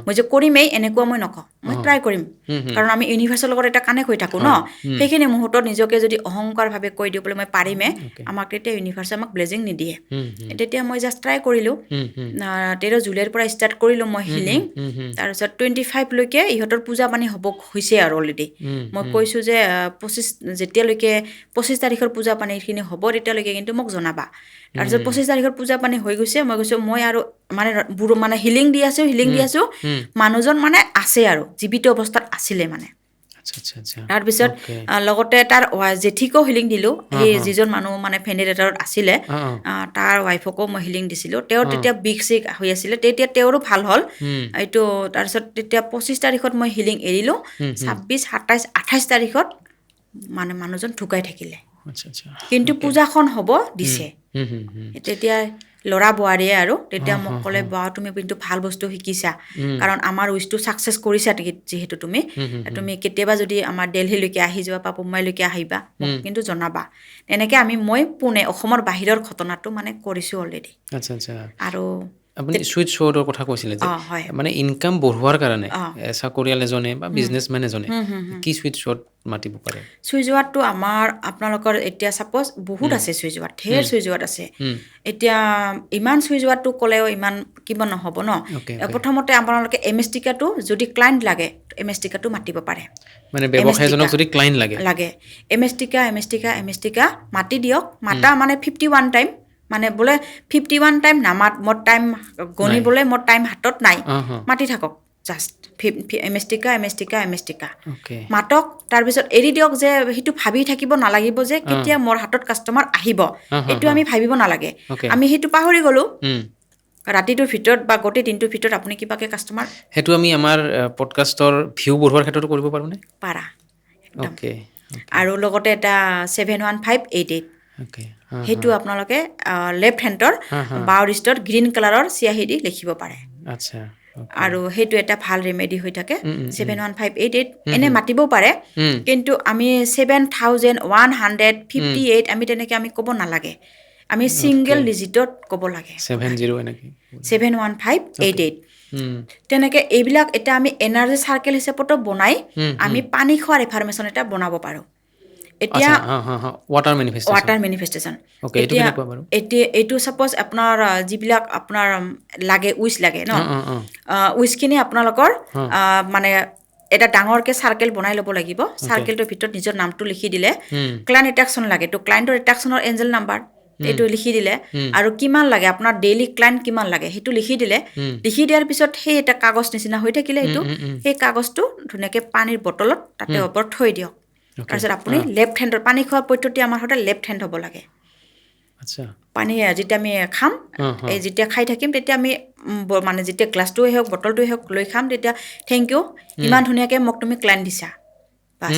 মই যে কৰিমেই এনেকুৱা মই নকওঁ মই ট্ৰাই কৰিম কাৰণ আমি ইউনিভাৰ্ছৰ লগত এটা কানেক্ট হৈ থাকোঁ ন সেইখিনি মুহূৰ্তত নিজকে যদি অহংকাৰভাৱে কৈ দিওঁ বোলে মই পাৰিমে আমাক তেতিয়া ইউনিভাৰ্ছে আমাক ব্লেছিং নিদিয়ে তেতিয়া মই জাষ্ট ট্ৰাই কৰিলোঁ 13 জুলাইৰ পৰা ষ্টাৰ্ট কৰিলোঁ মই হিলিং তাৰপিছত 25লৈকে ইহঁতৰ পূজা পানী হ'ব হৈছে আৰু অলৰেডি মই কৈছোঁ যে 25 তাৰিখৰ পূজা পানীখিনি হ'ব তেতিয়ালৈকে কিন্তু মোক জনাবা তাৰপিছত 25 তাৰিখৰ পূজা পানী হৈ গৈছে মই কৈছোঁ মই আৰু মানে হিলিং দি আছোঁ মানুহজন মানে আছে আৰু জীৱিত অৱস্থাত আছিলে মানে তাৰপিছত লগতে তাৰ জেঠিকো হিলিং দিলোঁ সেই যিজন মানুহ মানে ভেণ্টিলেটৰত আছিলে তাৰ ৱাইফকো মই হিলিং দিছিলোঁ তেওঁৰ তেতিয়া বিষ চিক হৈ আছিলে তেতিয়া তেওঁৰো ভাল হ'ল এইটো তাৰপিছত তেতিয়া 25 তাৰিখত মই হিলিং এৰিলোঁ 26, 27, 28 তাৰিখত মানে মানুহজন ঢুকাই থাকিলে কিন্তু পূজাখন হ'ব দিছে তেতিয়া ল'ৰা বোৱাৰীয়ে আৰু তেতিয়া মোক ক'লে বা তুমি কিন্তু ভাল বস্তু শিকিছা কাৰণ আমাৰ উইচটো ছাকচেছ কৰিছা যিহেতু তুমি কেতিয়াবা যদি আমাৰ দিল্লীলৈকে আহি যোৱা বা মুম্বাইলৈকে আহিবা মোক কিন্তু জনাবা তেনেকৈ মই পুনে অসমৰ বাহিৰৰ ঘটনাটো মানে কৰিছোঁ অলৰেডি আৰু আপুনি চুইট শ্ব'ৰ কথা কৈছিলে যে মানে ইনকাম বঢ়োৱাৰ কাৰণে চাকৰিয়াল এজনে বা বিজনেছমেন এজনে কি চুইট শ্ব'ত মাতিব পাৰে চুইজোৱাতটো আপোনালোকৰ এতিয়া ছাপ'জ বহুত আছে চুইজোৱাত ঢেৰ চুইজোৱাত আছে এতিয়া ইমান চুইজোৱাতটো ক'লেও ইমান কিবা নহ'ব ন প্ৰথমতে আপোনালোকে এমেষ্টিকাটো যদি ক্লাইণ্ট লাগে এমেষ্টিকাটো মাতিব পাৰে মানে ব্যৱসায়জনক যদি ক্লাইণ্ট লাগে এমেষ্টিকা মাতি দিয়ক মাতা মানে 51 টাইম মানে বোলে 51 টাইম নামাত মোৰ টাইম গণিবলৈ মোৰ টাইম হাতত নাই মাতি থাকক জাষ্ট এমেষ্টিকা অ'কে মাতক তাৰপিছত এৰি দিয়ক যে সেইটো ভাবি থাকিব নালাগিব যে কেতিয়া মোৰ হাতত কাষ্টমাৰ আহিব এইটো আমি ভাবিব নালাগে অ'কে আমি সেইটো পাহৰি গ'লোঁ ৰাতিটোৰ ভিতৰত বা গোটেই দিনটোৰ ভিতৰত আপুনি কিবাকে কাষ্টমাৰ সেইটো আমি আমাৰ পডকাষ্টৰ ভিউ বঢ়োৱাৰ ক্ষেত্ৰতো কৰিব পাৰোঁনে পাৰা একদম অ'কে আৰু লগতে এটা 71588 অ'কে সেইটো আপোনালোকে লেফ্ট হেণ্ডৰ বাওঁ ৰিষ্টত গ্ৰীণ কালাৰৰ চিয়াহী দি লিখিব পাৰে আচ্ছা আৰু সেইটো এটা ভাল ৰেমেডি হৈ থাকে 71588 এনে মাতিবও পাৰে কিন্তু আমি 7158 আমি তেনেকৈ আমি ক'ব নালাগে আমি ছিংগল ডিজিটত ক'ব লাগে 70 এনেকৈ 71588 তেনেকৈ এইবিলাক এতিয়া আমি এনাৰ্জি চাৰ্কেল হিচাপতো বনাই আমি পানী খোৱাৰ এফাৰ্মেশ্যন এটা বনাব পাৰোঁ এতিয়া ৱাটাৰ মেনিফেষ্টেশ্যন এতিয়া এইটো ছাপ'জ আপোনাৰ যিবিলাক আপোনাৰ লাগে উইচ লাগে ন উইচখিনি আপোনালোকৰ মানে এটা ডাঙৰকৈ চাৰ্কেল বনাই ল'ব লাগিব চাৰ্কেলটোৰ ভিতৰত নিজৰ নামটো লিখি দিলে ক্লাইণ্ট এট্ৰেকশ্যন লাগে তো ক্লাইণ্টৰ এট্ৰেকশ্যনৰ এঞ্জেল নাম্বাৰ এইটো লিখি দিলে আৰু কিমান লাগে আপোনাৰ ডেইলি ক্লাইণ্ট কিমান লাগে সেইটো লিখি দিলে লিখি দিয়াৰ পিছত সেই এটা কাগজ নিচিনা হৈ থাকিলে সেইটো সেই কাগজটো ধুনীয়াকৈ পানীৰ বটলত তাতে ওপৰত থৈ দিয়ক তাৰপিছত আপুনি লেফ্ট হেণ্ডৰ পানী খোৱাৰ পদ্ধতি আমাৰ সদায় লেফ্ট হেণ্ড হ'ব লাগে পানী যেতিয়া আমি খাম এই যেতিয়া খাই থাকিম তেতিয়া আমি মানে যেতিয়া গ্লাছটোৱে হওক বটলটোৱে হওক লৈ খাম তেতিয়া থেংক ইউ ইমান ধুনীয়াকৈ মোক তুমি ক্লাইণ্ট দিছা বাছ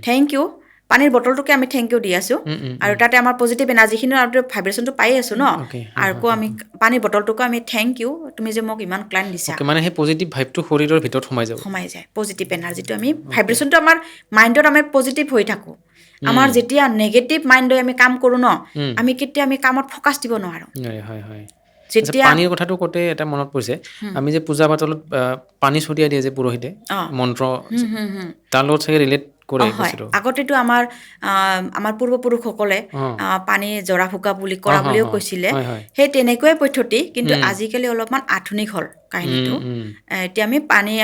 থেংক ইউ পানীৰ বটলটোকে আমি থেংক ইউ দি আছোঁ আৰু তাতে আমাৰ পজিটিভ এনাৰ্জিখিনি আৰু ভাইব্ৰেশ্যনটো পাই আছোঁ ন আৰু আমি পানীৰ বটলটোকো আমি থেংক ইউ তুমি যে মোক ইমান ক্লাইণ্ট দিছা মানে সেই পজিটিভ ভাইবটো শৰীৰৰ ভিতৰত সোমাই যায় পজিটিভ এনাৰ্জিটো আমি ভাইব্ৰেশ্যনটো আমাৰ মাইণ্ডত আমি পজিটিভ হৈ থাকোঁ আমাৰ যেতিয়া নেগেটিভ মাইণ্ড লৈ আমি কাম কৰোঁ ন আমি কেতিয়া আমি কামত ফ'কাছ দিব নোৱাৰোঁ যেতিয়া পানীৰ কথাটো কওঁতে এটা মনত পৰিছে আমি যে পূজা পাতলত পানী ছটিয়াই দিয়ে যে পুৰোহিতে মন্ত্ৰ তাৰ লগত চাগে ৰিলেট কৰে আগতেতো আমাৰ পূৰ্বপুৰুষসকলে পানী জৰা ফুকা বুলি কৰা বুলিও কৈছিলে সেই তেনেকুৱাই পদ্ধতি কিন্তু আজিকালি অলপমান আধুনিক হ'ল কাহিনীটো এতিয়া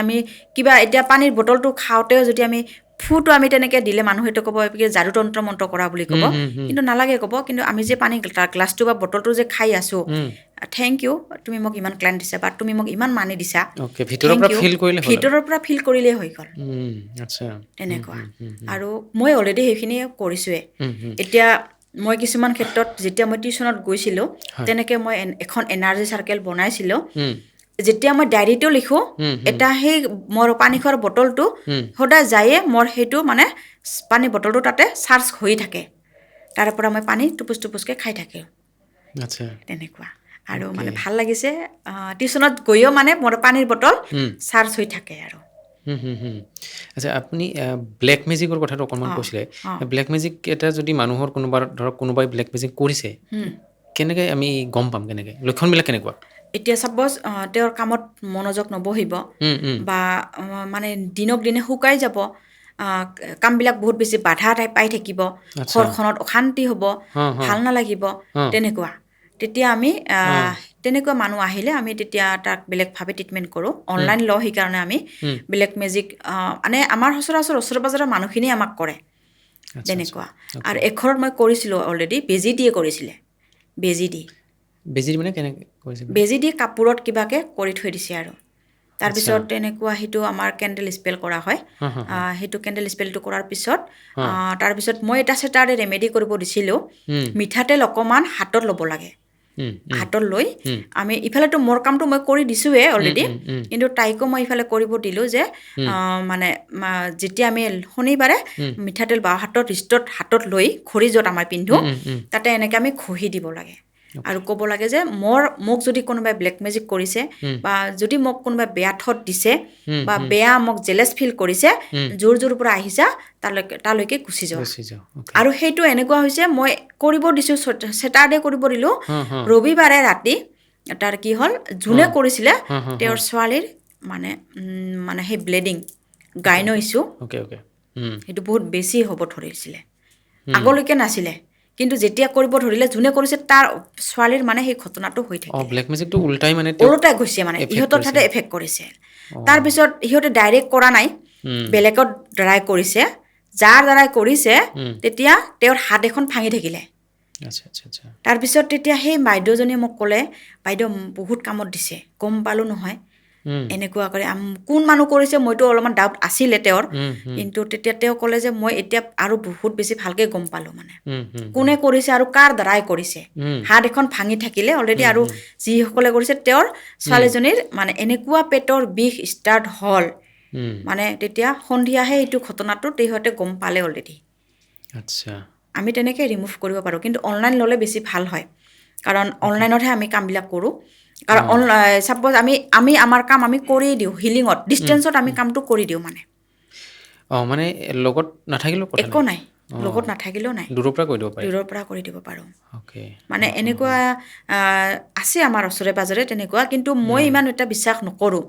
আমি কিবা এতিয়া পানীৰ বটলটো খাওঁতেও যদি আমি ফুটো আমি তেনেকৈ দিলে মানুহেতো ক'ব যাদু তন্ত্ৰ মন্ত্ৰ কৰা বুলি ক'ব কিন্তু নালাগে ক'ব কিন্তু আমি যে পানী গ্লাছটো বা বটলটো যে খাই আছোঁ থেংক ইউ তুমি মোক ইমান ক্লাইণ্ট দিছা বা তুমি মোক ইমান মানি দিছা ভিতৰৰ পৰা ফিল কৰিলেই হৈ গ'ল তেনেকুৱা আৰু মই অলৰেডি সেইখিনি কৰিছোঁৱে এতিয়া মই কিছুমান ক্ষেত্ৰত যেতিয়া মই টিউশ্যনত গৈছিলোঁ তেনেকৈ মই এখন এনাৰ্জি চাৰ্কেল বনাইছিলোঁ যেতিয়া মই ডায়েৰীটো লিখোঁ এটা সেই মোৰ পানী খোৱাৰ বটলটো সদায় যায়ে মোৰ সেইটো মানে পানী বটলটো তাতে চাৰ্জ হৈ থাকে তাৰ পৰা মই পানী টুপুচকৈ খাই থাকোঁ তেনেকুৱা আৰু মানে ভাল লাগিছে টিউশ্যনত গৈও মানে মোৰ পানীৰ বটল চাৰ্জ হৈ থাকে আৰু আচ্ছা আপুনি ব্লেক মেজিকৰ কথাটো অকণমান কৈছিলে ব্লেক মেজিক এটা যদি মানুহৰ কোনোবাই ব্লেক মেজিক কৰিছে কেনেকৈ আমি গম পাম কেনেকৈ লক্ষণবিলাক কেনেকুৱা এতিয়া ছাপ'জ তেওঁৰ কামত মনোযোগ নবহিব বা মানে দিনক দিনে শুকাই যাব কামবিলাক বহুত বেছি বাধা পাই থাকিব ঘৰখনত অশান্তি হ'ব ভাল নালাগিব তেনেকুৱা তেতিয়া আমি তেনেকুৱা মানুহ আহিলে আমি তেতিয়া তাক বেলেগভাৱে ট্ৰিটমেণ্ট কৰোঁ অনলাইন লওঁ সেইকাৰণে আমি ব্লেক মেজিক মানে আমাৰ সচৰাচৰ ওচৰে পাজৰে মানুহখিনিয়ে আমাক কৰে তেনেকুৱা আৰু এঘৰত মই কৰিছিলোঁ অলৰেডি বেজী দিয়ে কৰিছিলে বেজী দি কাপোৰত কিবাকৈ কৰি থৈ দিছে আৰু তাৰপিছত তেনেকুৱা সেইটো আমাৰ কেণ্ডেল স্পেল কৰা হয় সেইটো কেণ্ডেল স্পেলটো কৰাৰ পিছত তাৰপিছত মই এটা ছেটাৰডে ৰেমেডি কৰিব দিছিলোঁ মিঠাতেল অকণমান হাতত ল'ব লাগে হাতত লৈ আমি ইফালেতো মোৰ কামটো মই কৰি দিছোঁৱে অলৰেডি কিন্তু তাইকো মই ইফালে কৰিব দিলোঁ যে মানে যেতিয়া আমি শনিবাৰে মিঠাতেল বাওঁ হাতৰ ৰিষ্টত হাতত লৈ ঘড়ী য'ত আমাৰ পিন্ধোঁ তাতে এনেকৈ আমি ঘঁহি দিব লাগে আৰু ক'ব লাগে যে মোক যদি কোনোবাই ব্লেক মেজিক কৰিছে বা যদি মোক কোনোবাই বেয়া থট দিছে বা বেয়া মোক জেলেছ ফিল কৰিছে জোৰ পৰা আহিছা তালৈকে গুচি যাওঁ আৰু সেইটো এনেকুৱা হৈছে মই কৰিব দিছোঁ ছেটাৰডে কৰিব দিলোঁ ৰবিবাৰে ৰাতি তাৰ কি হ'ল যোনে কৰিছিলে তেওঁৰ ছোৱালীৰ মানে সেই ব্লিডিং গাইনো ইছ্যু সেইটো বহুত বেছি হ'ব ধৰিছিলে আগলৈকে নাছিলে কিন্তু যেতিয়া কৰিব ধৰিলে যোনে কৰিছে তাৰ ছোৱালীৰ মানে সেই ঘটনাটো হৈ থাকে ব্লেক মেজিকটো উল্টাই গৈছে মানে ইহঁতৰ তাতে এফেক্ট কৰিছে তাৰপিছত ইহঁতে ডাইৰেক্ট কৰা নাই বেলেগত দ্বাৰাই কৰিছে যাৰ দ্বাৰাই কৰিছে তেতিয়া তেওঁৰ হাত এখন ভাঙি থাকিলে তাৰপিছত তেতিয়া সেই বাইদেউজনীয়ে মোক ক'লে বাইদেউ বহুত কামত দিছে গম পালোঁ নহয় এনেকুৱা কৰে কোন মানুহ কৰিছে মইতো অলপমান ডাউট আছিলে তেওঁৰ কিন্তু তেতিয়া তেওঁ ক'লে যে মই এতিয়া আৰু বহুত বেছি ভালকৈ গম পালোঁ মানে কোনে কৰিছে আৰু কাৰ দ্বাৰাই কৰিছে হাত এখন ভাঙি থাকিলে অলৰেডি আৰু যিসকলে কৰিছে তেওঁৰ ছোৱালীজনীৰ মানে এনেকুৱা পেটৰ বিষ ষ্টাৰ্ট হ'ল মানে তেতিয়া সন্ধিয়াহে এইটো ঘটনাটো সিহঁতে গম পালে অলৰেডি আচ্ছা আমি তেনেকৈ ৰিমুভ কৰিব পাৰোঁ কিন্তু অনলাইন ল'লে বেছি ভাল হয় কাৰণ অনলাইনতহে আমি কামবিলাক কৰোঁ কাৰণ ছাপ'জ আমি আমাৰ কাম আমি কৰি দিওঁ হিলিঙত ডিষ্টেঞ্চত আমি কামটো কৰি দিওঁ মানে মানে লগত নাথাকিলেও কথা একো নাই লগত নাথাকিলেও নাই দূৰৰ পৰা কৰি দিব পাৰে দূৰৰ পৰা কৰি দিব পাৰোঁ অ'কে মানে এনেকুৱা আছে আমাৰ ওচৰে পাজৰে তেনেকুৱা কিন্তু মই ইমান এটা বিশ্বাস নকৰোঁ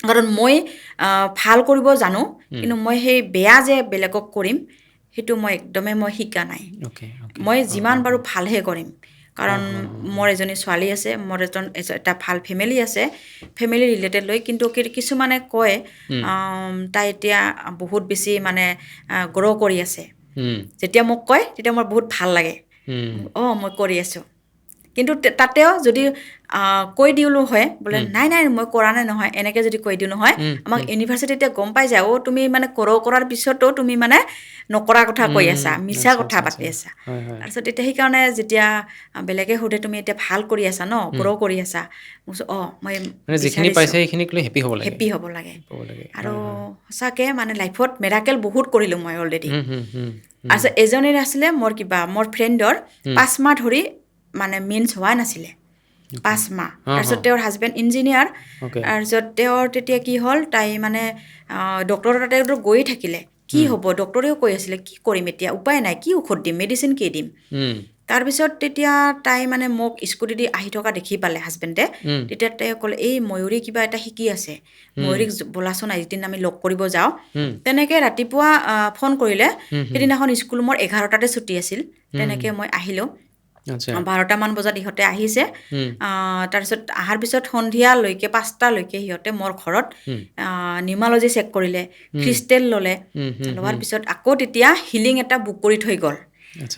কাৰণ মই ভাল কৰিব জানো কিন্তু মই সেই বেয়া যে বেলেগক কৰিম সেইটো মই একদমেই মই শিকা নাই মই যিমান পাৰোঁ ভালহে কৰিম কাৰণ মোৰ এজনী ছোৱালী আছে মোৰ এটা ভাল ফেমিলি আছে ফেমিলি ৰিলেটেড লৈ কিন্তু কিছুমানে কয় তাই এতিয়া বহুত বেছি মানে গ্ৰ' কৰি আছে যেতিয়া মোক কয় তেতিয়া মোৰ বহুত ভাল লাগে মই কৰি আছোঁ কিন্তু তাতেও যদি কৈ দিলোঁ হয় বোলে নাই মই কৰা নাই নহয় এনেকৈ যদি কৈ দিওঁ নহয় আমাক ইউনিভাৰ্চিটিতে গম পাই যায় তুমি মানে কৰাৰ পিছতো তুমি মানে নকৰা কথা কৈ আছা মিছা কথা পাতি আছা তাৰপিছত তেতিয়া সেইকাৰণে যেতিয়া বেলেগে সোধে তুমি এতিয়া ভাল কৰি আছা ন গ্ৰ' কৰি আছা মই যিখিনি পাইছে সেইখিনিক লৈ হেপী হ'ব লাগে আৰু সঁচাকৈ মানে লাইফত মেৰাকেল বহুত কৰিলোঁ মই অলৰেডি তাৰপিছত এজনীৰ আছিলে মোৰ ফ্ৰেণ্ডৰ 5 মাহ ধৰি মানে মেইনছ হোৱা নাছিলে 5 মাহ তাৰপিছত তেওঁৰ হাজবেণ্ড ইঞ্জিনিয়াৰ তাৰপিছত তেওঁৰ তেতিয়া কি হ'ল তাই মানে ডক্টৰৰ তাতে গৈয়ে থাকিলে কি হ'ব ডক্টৰেও কৈ আছিলে কি কৰিম এতিয়া উপায় নাই কি ঔষধ দিম মেডিচিন কি দিম তাৰপিছত তেতিয়া তাই মানে মোক স্কুটি দি আহি থকা দেখি পালে হাজবেণ্ডে তেতিয়া তাই ক'লে এই ময়ূৰী কিবা এটা শিকি আছে ময়ূৰীক বোলাচোন এদিন আমি লগ কৰিব যাওঁ তেনেকৈ ৰাতিপুৱা ফোন কৰিলে সেইদিনাখন স্কুল মোৰ 11টাতে ছুটি আছিল তেনেকৈ মই আহিলোঁ 12টামান বজাত ইহঁতে আহিছে তাৰপিছত অহাৰ পিছত সন্ধিয়ালৈকে 5টালৈকে সিহঁতে মোৰ ঘৰত নিউমালজি চেক কৰিলে ক্ৰিষ্টেল ল'লে লোৱাৰ পিছত আকৌ তেতিয়া হিলিং এটা বুক কৰি থৈ গ'ল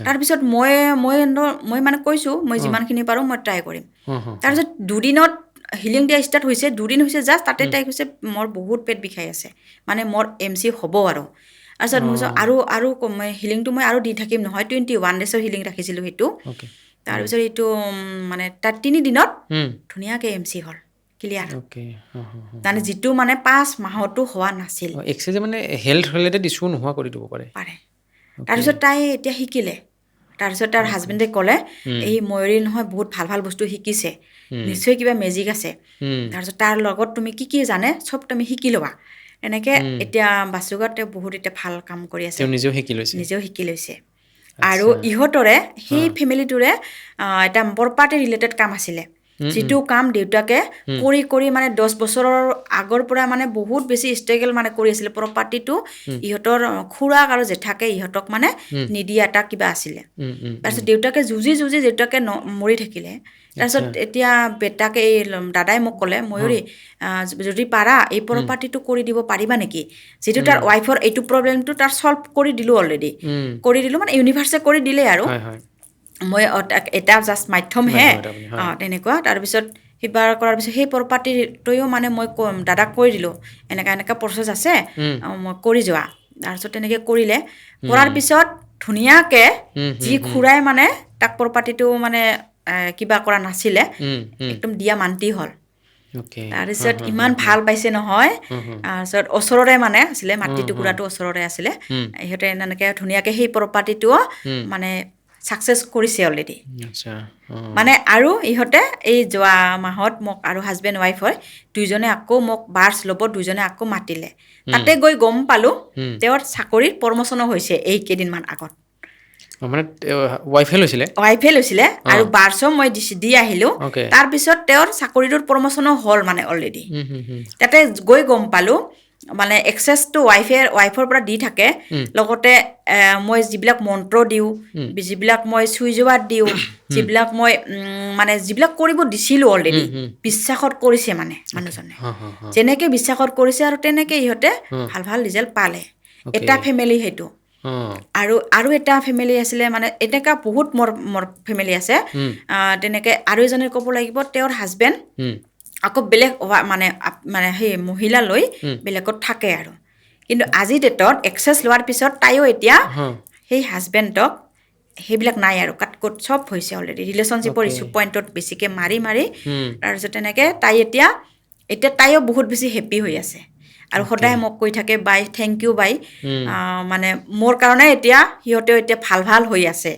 তাৰপিছত মই মানে কৈছোঁ মই যিমানখিনি পাৰোঁ মই ট্ৰাই কৰিম তাৰপিছত দুদিনত হিলিং দিয়া ষ্টাৰ্ট হৈছে 2 দিন হৈছে জাষ্ট তাতে তাই কৈছে মোৰ বহুত পেট বিষাই আছে মানে মোৰ MC হ'ব আৰু তাৰপিছত মই আৰু হিলিংটো মই আৰু দি থাকিম নহয় 21 ডেজৰ হিলিং ৰাখিছিলোঁ সেইটো তাৰপিছত এইটো মানে তাৰ 3 দিনত ধুনীয়াকৈ MC হ'ল ক্লিয়াৰ মানে যিটো মানে 5 মাহতো হোৱা নাছিল এক্সেছে মানে হেল্থ ৰিলেটেড ইছ্যু নোহোৱা কৰি দিব পাৰে তাৰপিছত তাই এতিয়া শিকিলে তাৰপিছত তাৰ হাজবেণ্ডে ক'লে এই ময়ূৰী নহয় বহুত ভাল ভাল বস্তু শিকিছে নিশ্চয় কিবা মেজিক আছে তাৰপিছত তাৰ লগত তুমি কি জানে চব তুমি শিকি ল'বা এনেকৈ এতিয়া বাছুগাঁৱত তেওঁ বহুত এতিয়া ভাল কাম কৰি আছে নিজেও শিকি লৈছে আৰু ইহঁতৰে সেই ফেমিলিটোৰে এটা প্ৰপাৰ্টি ৰিলেটেড কাম আছিলে যিটো কাম দেউতাকে কৰি মানে 10 বছৰৰ আগৰ পৰা মানে বহুত বেছি ষ্ট্ৰাগল মানে কৰি আছিলে প্ৰপাৰ্টিটো ইহঁতৰ খুৰাক আৰু জেঠাকে ইহঁতক মানে নিদিয়া এটা কিবা আছিলে তাৰপিছত দেউতাকে যুঁজি দেউতাকে মৰি থাকিলে তাৰপিছত এতিয়া বেটাকে এই দাদাই মোক ক'লে ময়ূৰী যদি পাৰা এই প্ৰপাৰ্টিটো কৰি দিব পাৰিবা নেকি যিটো তাৰ ৱাইফৰ এইটো প্ৰব্লেমটো তাৰ ছল্ভ কৰি দিলোঁ অলৰেডি কৰি দিলোঁ মানে ইউনিভাৰ্ছে কৰি দিলে আৰু মই এটা জাষ্ট মাধ্যমহে তেনেকুৱা তাৰপিছত সিবাৰ কৰাৰ পিছত সেই প্ৰপাৰ্টিটোৱেও মানে মই দাদাক কৈ দিলোঁ এনেকুৱা প্ৰচেছ আছে মই কৰি যোৱা তাৰপিছত তেনেকৈ কৰিলে কৰাৰ পিছত ধুনীয়াকৈ যি খুৰাই মানে তাক প্ৰপাৰ্টিটো মানে কিবা কৰা নাছিলে একদম দিয়া মান্তি হ'ল তাৰপিছত ইমান ভাল পাইছে নহয় তাৰপিছত ওচৰৰে মানে আছিলে মাটি টুকুৰাটো ওচৰৰে আছিলে ইহঁতে এনেকৈ ধুনীয়াকৈ সেই প্ৰপাৰ্টিটোও মানে ছাকচেছ কৰিছে অলৰেডি মানে আৰু ইহঁতে এই যোৱা মাহত মোক আৰু হাজবেণ্ড ৱাইফ হয় দুইজনে আকৌ মোক বাৰ্ছ ল'ব দুইজনে আকৌ মাতিলে তাতে গৈ গম পালোঁ তেওঁৰ চাকৰিৰ প্ৰমোশ্যনো হৈছে এই কেইদিনমান আগত মানে ৱাইফে লৈছিলে আৰু বাৰ্ছো মই দি আহিলোঁ তাৰপিছত তেওঁৰ চাকৰিটোৰ প্ৰমোশ্যনো হ'ল মানে অলৰেডি তাতে গৈ গম পালোঁ মানে এক্সেছটো ৱাইফৰ পৰা দি থাকে লগতে মই যিবিলাক মন্ত্ৰ দিওঁ যিবিলাক মই চুইচ ৱাৰ্ড দিওঁ যিবিলাক মই মানে যিবিলাক কৰিব দিছিলোঁ অলৰেডি বিশ্বাসত কৰিছে মানে মানুহজনে যেনেকৈ বিশ্বাসত কৰিছে আৰু তেনেকৈ ইহঁতে ভাল ৰিজাল্ট পালে এটা ফেমিলি সেইটো আৰু এটা ফেমিলি আছিলে মানে এনেকুৱা বহুত মোৰ ফেমিলি আছে তেনেকৈ আৰু এজনে ক'ব লাগিব তেওঁৰ হাজবেণ্ড আকৌ বেলেগ মানে মানে সেই মহিলা লৈ বেলেগত থাকে আৰু কিন্তু আজিৰ ডেটত এক্সেছ লোৱাৰ পিছত তাইও এতিয়া সেই হাজবেণ্ডক সেইবিলাক নাই আৰু কাটকট চব হৈছে অলৰেডি ৰিলেশ্যনশ্বিপৰ ইছ্যু পইণ্টত বেছিকৈ মাৰি তাৰপিছত তেনেকৈ তাই এতিয়া তাইও বহুত বেছি হেপ্পী হৈ আছে আৰু সদায় মোক কৈ থাকে বাই থেংক ইউ বাই মানে মোৰ কাৰণে এতিয়া সিহঁতেও এতিয়া ভাল হৈ আছে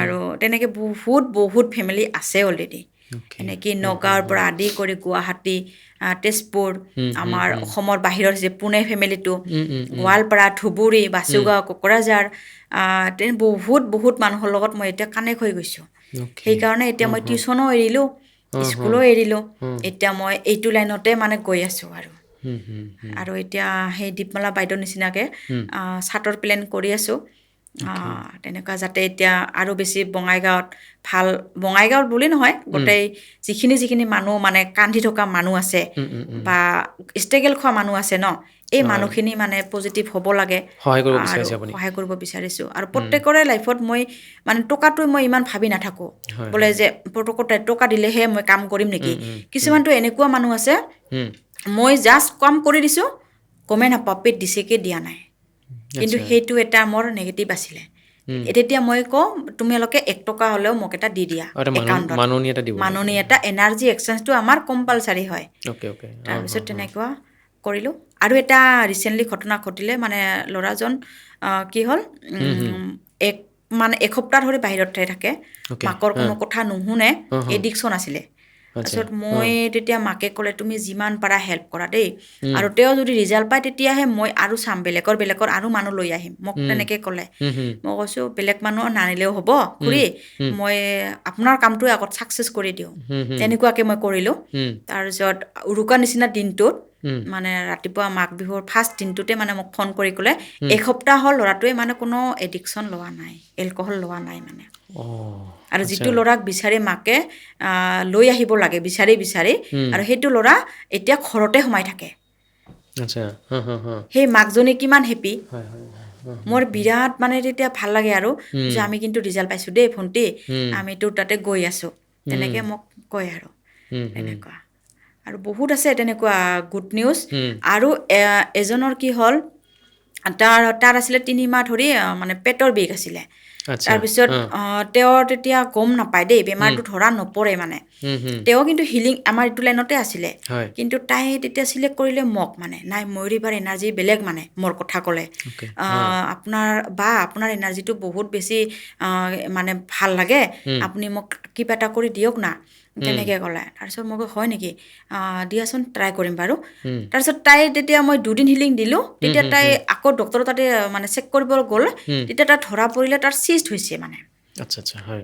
আৰু তেনেকৈ বহুত ফেমিলি আছে অলৰেডি এনেকৈ নগাঁৱৰ পৰা আদি কৰি গুৱাহাটী তেজপুৰ আমাৰ অসমৰ বাহিৰৰ যে পুনে ফেমিলিটো গোৱালপাৰা ধুবুৰী বাচুগাঁও কোকৰাঝাৰ বহুত মানুহৰ লগত মই এতিয়া কানেক্ট হৈ গৈছোঁ সেইকাৰণে এতিয়া মই টিউশ্যনো এৰিলোঁ স্কুলো এৰিলোঁ এতিয়া মই এইটো লাইনতে মানে গৈ আছোঁ আৰু এতিয়া সেই দীপমালা বাইদেউৰ নিচিনাকৈ চাৰ্টৰ প্লেন কৰি আছোঁ তেনেকুৱা যাতে এতিয়া আৰু বেছি বঙাইগাঁৱত বুলি নহয় গোটেই যিখিনি মানুহ মানে কান্দি থকা মানুহ আছে বা ষ্ট্ৰাগল খোৱা মানুহ আছে ন এই মানুহখিনি মানে পজিটিভ হ'ব লাগে আৰু সহায় কৰিব বিচাৰিছোঁ আৰু প্ৰত্যেকৰে লাইফত মই মানে টকাটো মই ইমান ভাবি নাথাকোঁ বোলে যে টকা দিলেহে মই কাম কৰিম নেকি কিছুমানটো এনেকুৱা মানুহ আছে মই জাষ্ট কাম কৰি দিছোঁ গমেই নাপাওঁ পেট দিছেকে দিয়া নাই কিন্তু সেইটো এটা মোৰ নিগেটিভ আছিলে তেতিয়া মই কওঁ তোমালোকে 1 টকা হ'লেও মোক এটা দি দিয়া একাউণ্টত মাননি এটা এনাৰ্জি এক্সচেঞ্জটো আমাৰ কম্পালচাৰী হয় তাৰপিছত তেনেকুৱা কৰিলোঁ আৰু এটা ৰিচেণ্টলি ঘটনা ঘটিলে মানে ল'ৰাজন কি হ'ল মানে এসপ্তাহ ধৰি বাহিৰতে থাকে মাকৰ কোনো কথা নুশুনে এডিকশ্যন আছিলে তাৰপিছত মই তেতিয়া মাকে ক'লে তুমি যিমান পাৰা হেল্প কৰা দেই আৰু তেওঁ যদি ৰিজাল্ট পায় তেতিয়াহে মই আৰু চাম বেলেগৰ আৰু মানুহ লৈ আহিম মোক তেনেকৈ ক'লে মই কৈছোঁ বেলেগ মানুহ নানিলেও হ'ব খুৰী মই আপোনাৰ কামটো আগত ছাকচেছ কৰি দিওঁ তেনেকুৱাকৈ মই কৰিলোঁ তাৰপিছত উৰুকাৰ নিচিনা দিনটোত মানে ৰাতিপুৱা মাঘ বিহুৰ ফাৰ্ষ্ট দিনটোতে মানে মোক ফোন কৰি ক'লে এসপ্তাহ হ'ল ল'ৰাটোৱে মানে কোনো এডিকশ্যন লোৱা নাই এলকহল লোৱা নাই মানে আৰু যিটো ল'ৰাক বিচাৰি মাকে লৈ আহিব লাগে বিচাৰি আৰু সেইটো ল'ৰা এতিয়া ঘৰতে সোমাই থাকে সেই মাকজনী কিমান হেপ্পী মোৰ বিৰাট মানে তেতিয়া ভাল লাগে আৰু যে আমি কিন্তু ৰিজাল্ট পাইছোঁ দেই ভণ্টি আমি তোৰ তাতে গৈ আছোঁ তেনেকৈ মোক কয় আৰু তেনেকুৱা আৰু বহুত আছে তেনেকুৱা গুড নিউজ আৰু এজনৰ কি হ'ল তাৰ আছিলে 3 মাহ ধৰি মানে পেটৰ বিষ আছিলে তাৰপিছত তেওঁৰ তেতিয়া গম নাপায় দেই বেমাৰটো ধৰা নপৰে মানে তেওঁ কিন্তু হিলিং আমাৰ এইটো লাইনতে আছিলে কিন্তু তাই তেতিয়া চিলেক্ট কৰিলে মোক মানে নাই ময়ূৰীবাৰ এনাৰ্জি বেলেগ মানে মোৰ কথা ক'লে আপোনাৰ এনাৰ্জিটো বহুত বেছি মানে ভাল লাগে আপুনি মোক কিবা এটা কৰি দিয়ক না তেনেকৈ ক'লে তাৰপিছত মই হয় নেকি দিয়াচোন ট্ৰাই কৰিম বাৰু তাৰপিছত তাই তেতিয়া মই 2 দিন হিলিং দিলোঁ তেতিয়া তাই আকৌ ডক্টৰৰ তাতে মানে চেক কৰিব গ'ল তেতিয়া তাত ধৰা পৰিলে তাৰ চিষ্ট হৈছে মানে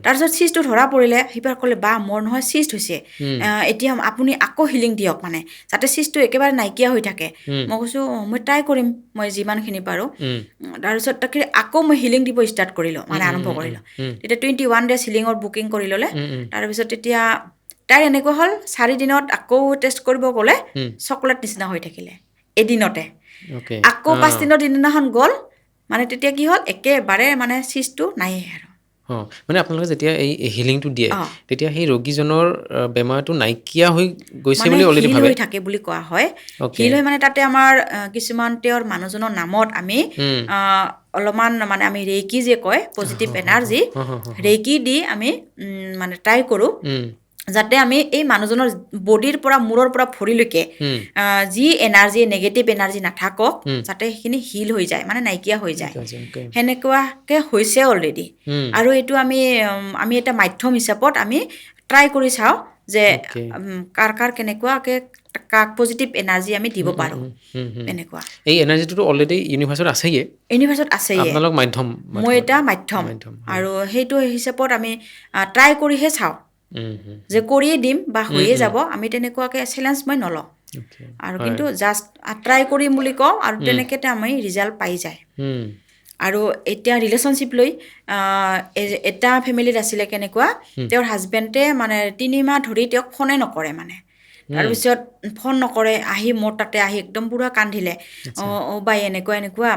তাৰপিছত চিষ্টটো ধৰা পৰিলে সিবাৰ ক'লে বা মোৰ নহয় চিষ্ট হৈছে এতিয়া আপুনি আকৌ হিলিং দিয়ক মানে যাতে চিষ্টটো একেবাৰে নাইকিয়া হৈ থাকে মই কৈছোঁ মই ট্ৰাই কৰিম মই যিমানখিনি পাৰোঁ তাৰপিছত তাকে আকৌ মই হিলিং দিব ষ্টাৰ্ট কৰিলোঁ মানে আৰম্ভ কৰিলোঁ তেতিয়া 21 ডেজ হিলিঙৰ বুকিং কৰি ল'লে তাৰপিছত তেতিয়া তাইৰ এনেকুৱা হ'ল 4 দিনত আকৌ টেষ্ট কৰিব গ'লে চকলেট নিচিনা হৈ থাকিলে এদিনতে আকৌ 5 দিনৰ দিনাখন গ'ল মানে তেতিয়া কি হ'ল একেবাৰে মানে চিষ্টটো নাইয়ে আৰু মানে আপোনালোকে যেতিয়া এই হিলিংটো দিয়ে তেতিয়া সেই ৰোগীজনৰ বেমাৰটো নাইকিয়া হৈ গৈছে বুলি অলৰেডি ভাবে হৈ থাকে বুলি কোৱা হয় হিল হৈ মানে তাতে আমাৰ কিছুমান তেওঁৰ মানুহজনৰ নামত আমি অলপমান মানে আমি ৰেকি যে কয় পজিটিভ এনাৰ্জি ৰেকি দি আমি মানে ট্ৰাই কৰোঁ যাতে আমি এই মানুহজনৰ বডিৰ পৰা মূৰৰ পৰা ভৰিলৈকে যি এনাৰ্জি নিগেটিভ এনাৰ্জি নাথাকক যাতে সেইখিনি হিল হৈ যায় মানে নাইকিয়া হৈ যায় সেনেকুৱাকৈ হৈছে অলৰেডি আৰু এইটো আমি এটা মাধ্যম হিচাপত আমি ট্ৰাই কৰি চাওঁ যে কাৰ কেনেকুৱাকৈ কাক পজিটিভ এনাৰ্জি আমি দিব পাৰোঁ এনেকুৱা এই এনাৰ্জিটো অলৰেডি ইউনিভাৰ্চত আছেয়ে আপোনালোক মাধ্যম মই এটা মাধ্যম আৰু সেইটো হিচাপত আমি ট্ৰাই কৰিহে চাওঁ যে কৰিয়ে দিম বা হৈয়ে যাব আমি তেনেকুৱাকৈ চেলেঞ্জ মই নলওঁ আৰু কিন্তু জাষ্ট ট্ৰাই কৰিম বুলি কওঁ আৰু তেনেকৈ আমি ৰিজাল্ট পাই যায় আৰু এতিয়া ৰিলেশ্যনশ্বিপ লৈ এটা ফেমিলিত আছিলে কেনেকুৱা তেওঁৰ হাজবেণ্ডে মানে 3 মাহ ধৰি তেওঁক ফোনে নকৰে মানে তাৰপিছত ফোন নকৰে আহি মোৰ তাতে আহি একদম পুৰা কান্দিলে বাই এনেকুৱা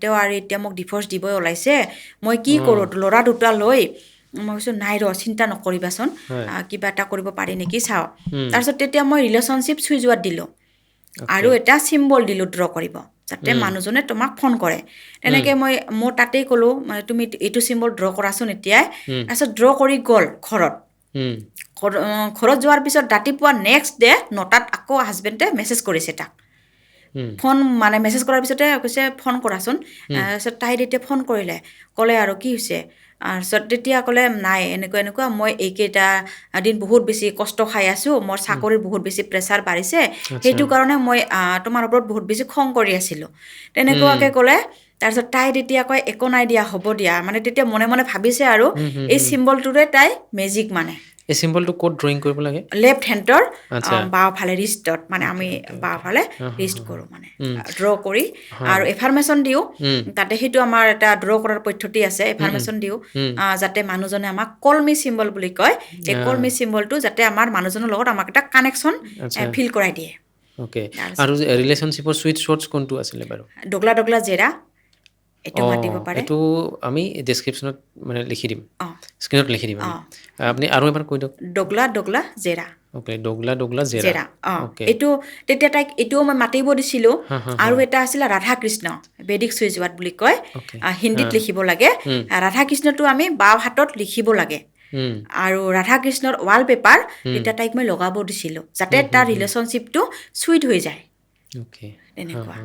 তেওঁ আৰু এতিয়া মোক ডিভৰ্চ দিবই ওলাইছে মই কি কৰোঁ ল'ৰা 2টা লৈ মই কৈছোঁ নাই চিন্তা নকৰিবাচোন, হয়। কিবা এটা কৰিব পাৰি নেকি চাওঁ। উম, তাৰপিছত তেতিয়া মই ৰিলেশ্যনশ্বিপ চুই যোৱাত দিলোঁ আৰু এটা চিম্বল দিলোঁ ড্ৰ কৰিব, যাতে মানুহজনে তোমাক ফোন কৰে। তেনেকৈ মই মোৰ তাতেই ক'লোঁ তুমি এইটো চিম্বল ড্ৰ কৰাচোন এতিয়াই। তাৰপিছত ড্ৰ কৰি গ'ল ঘৰত। ঘৰত যোৱাৰ পিছত ৰাতিপুৱা নেক্সট ডে 9টাত আকৌ হাজবেণ্ডে মেছেজ কৰিছে তাক। ফোন মানে মেছেজ কৰাৰ পিছতে কৈছে ফোন কৰাচোন। তাৰপিছত তাই তেতিয়া ফোন কৰিলে, ক'লে আৰু কি হৈছে। তাৰপিছত তেতিয়া ক'লে নাই এনেকুৱা মই এইকেইটা দিন বহুত বেছি কষ্ট খাই আছোঁ, মোৰ চাকৰিৰ বহুত বেছি প্ৰেছাৰ বাঢ়িছে, সেইটো কাৰণে মই তোমাৰ ওপৰত বহুত বেছি খং কৰি আছিলোঁ, তেনেকুৱাকৈ ক'লে। তাৰপিছত তাই তেতিয়া কয় একো নাই দিয়া, হ'ব দিয়া, মানে তেতিয়া মনে মনে ভাবিছে আৰু এই চিম্বলটোৰে তাই মেজিক মানে। এই চিম্বলটো ক'ত ড্ৰয়িং কৰিব লাগে? লেফ্ট হেণ্ডৰ আচ্ছা। বাওঁফালে ৰিষ্টত, মানে আমি বাওঁফালে ৰিষ্ট কৰোঁ মানে ড্ৰ কৰি, আৰু এফাৰ্মেশ্যন দিওঁ তাতে। সেইটো আমাৰ এটা ড্ৰ কৰাৰ পদ্ধতি আছে, এফাৰ্মেশ্যন দিওঁ যাতে মানুহজনে আমাক কলমি চিম্বল বুলি কয়, এই কলমি চিম্বলটো যাতে আমাৰ মানুহজনৰ লগত আমাক এটা কানেকশ্যন ফিল কৰাই দিয়ে। অ'কে। আৰু ৰিলেশ্যনশ্বিপৰ চুইট শ্বৰ্টছ কোনটো আছিলে বাৰু? ডগলা ডগলা জেৰা, এইটো মাতিব পাৰে। এইটো আমি ডেছক্ৰিপশ্যনত মানে লিখি দিম, অঁ স্ক্ৰীণত লিখি দিম আমি। আপুনি আৰু এবাৰ কৈ দিয়ক। ডগলা ডগলা জেৰা। অ'কে, ডগলা ডগলা জেৰা। অ'কে। এইটো তেতিয়া তাইক এইটোও মই মাতিব দিছিলোঁ। হা হা। আৰু এটা আছিলে ৰাধা কৃষ্ণ, বেদিক চুইচ ৱাৰ্ড বুলি কয়, অ'কে। হিন্দীত লিখিব লাগে। ৰাধা কৃষ্ণটো আমি বাওঁ হাতত লিখিব লাগে। আৰু ৰাধা কৃষ্ণৰ ৱালপেপাৰ তেতিয়া তাইক মই লগাব দিছিলোঁ, যাতে তাৰ ৰিলেশ্যনশ্বিপটো চুইট হৈ যায়। অ'কে। তেনেকুৱা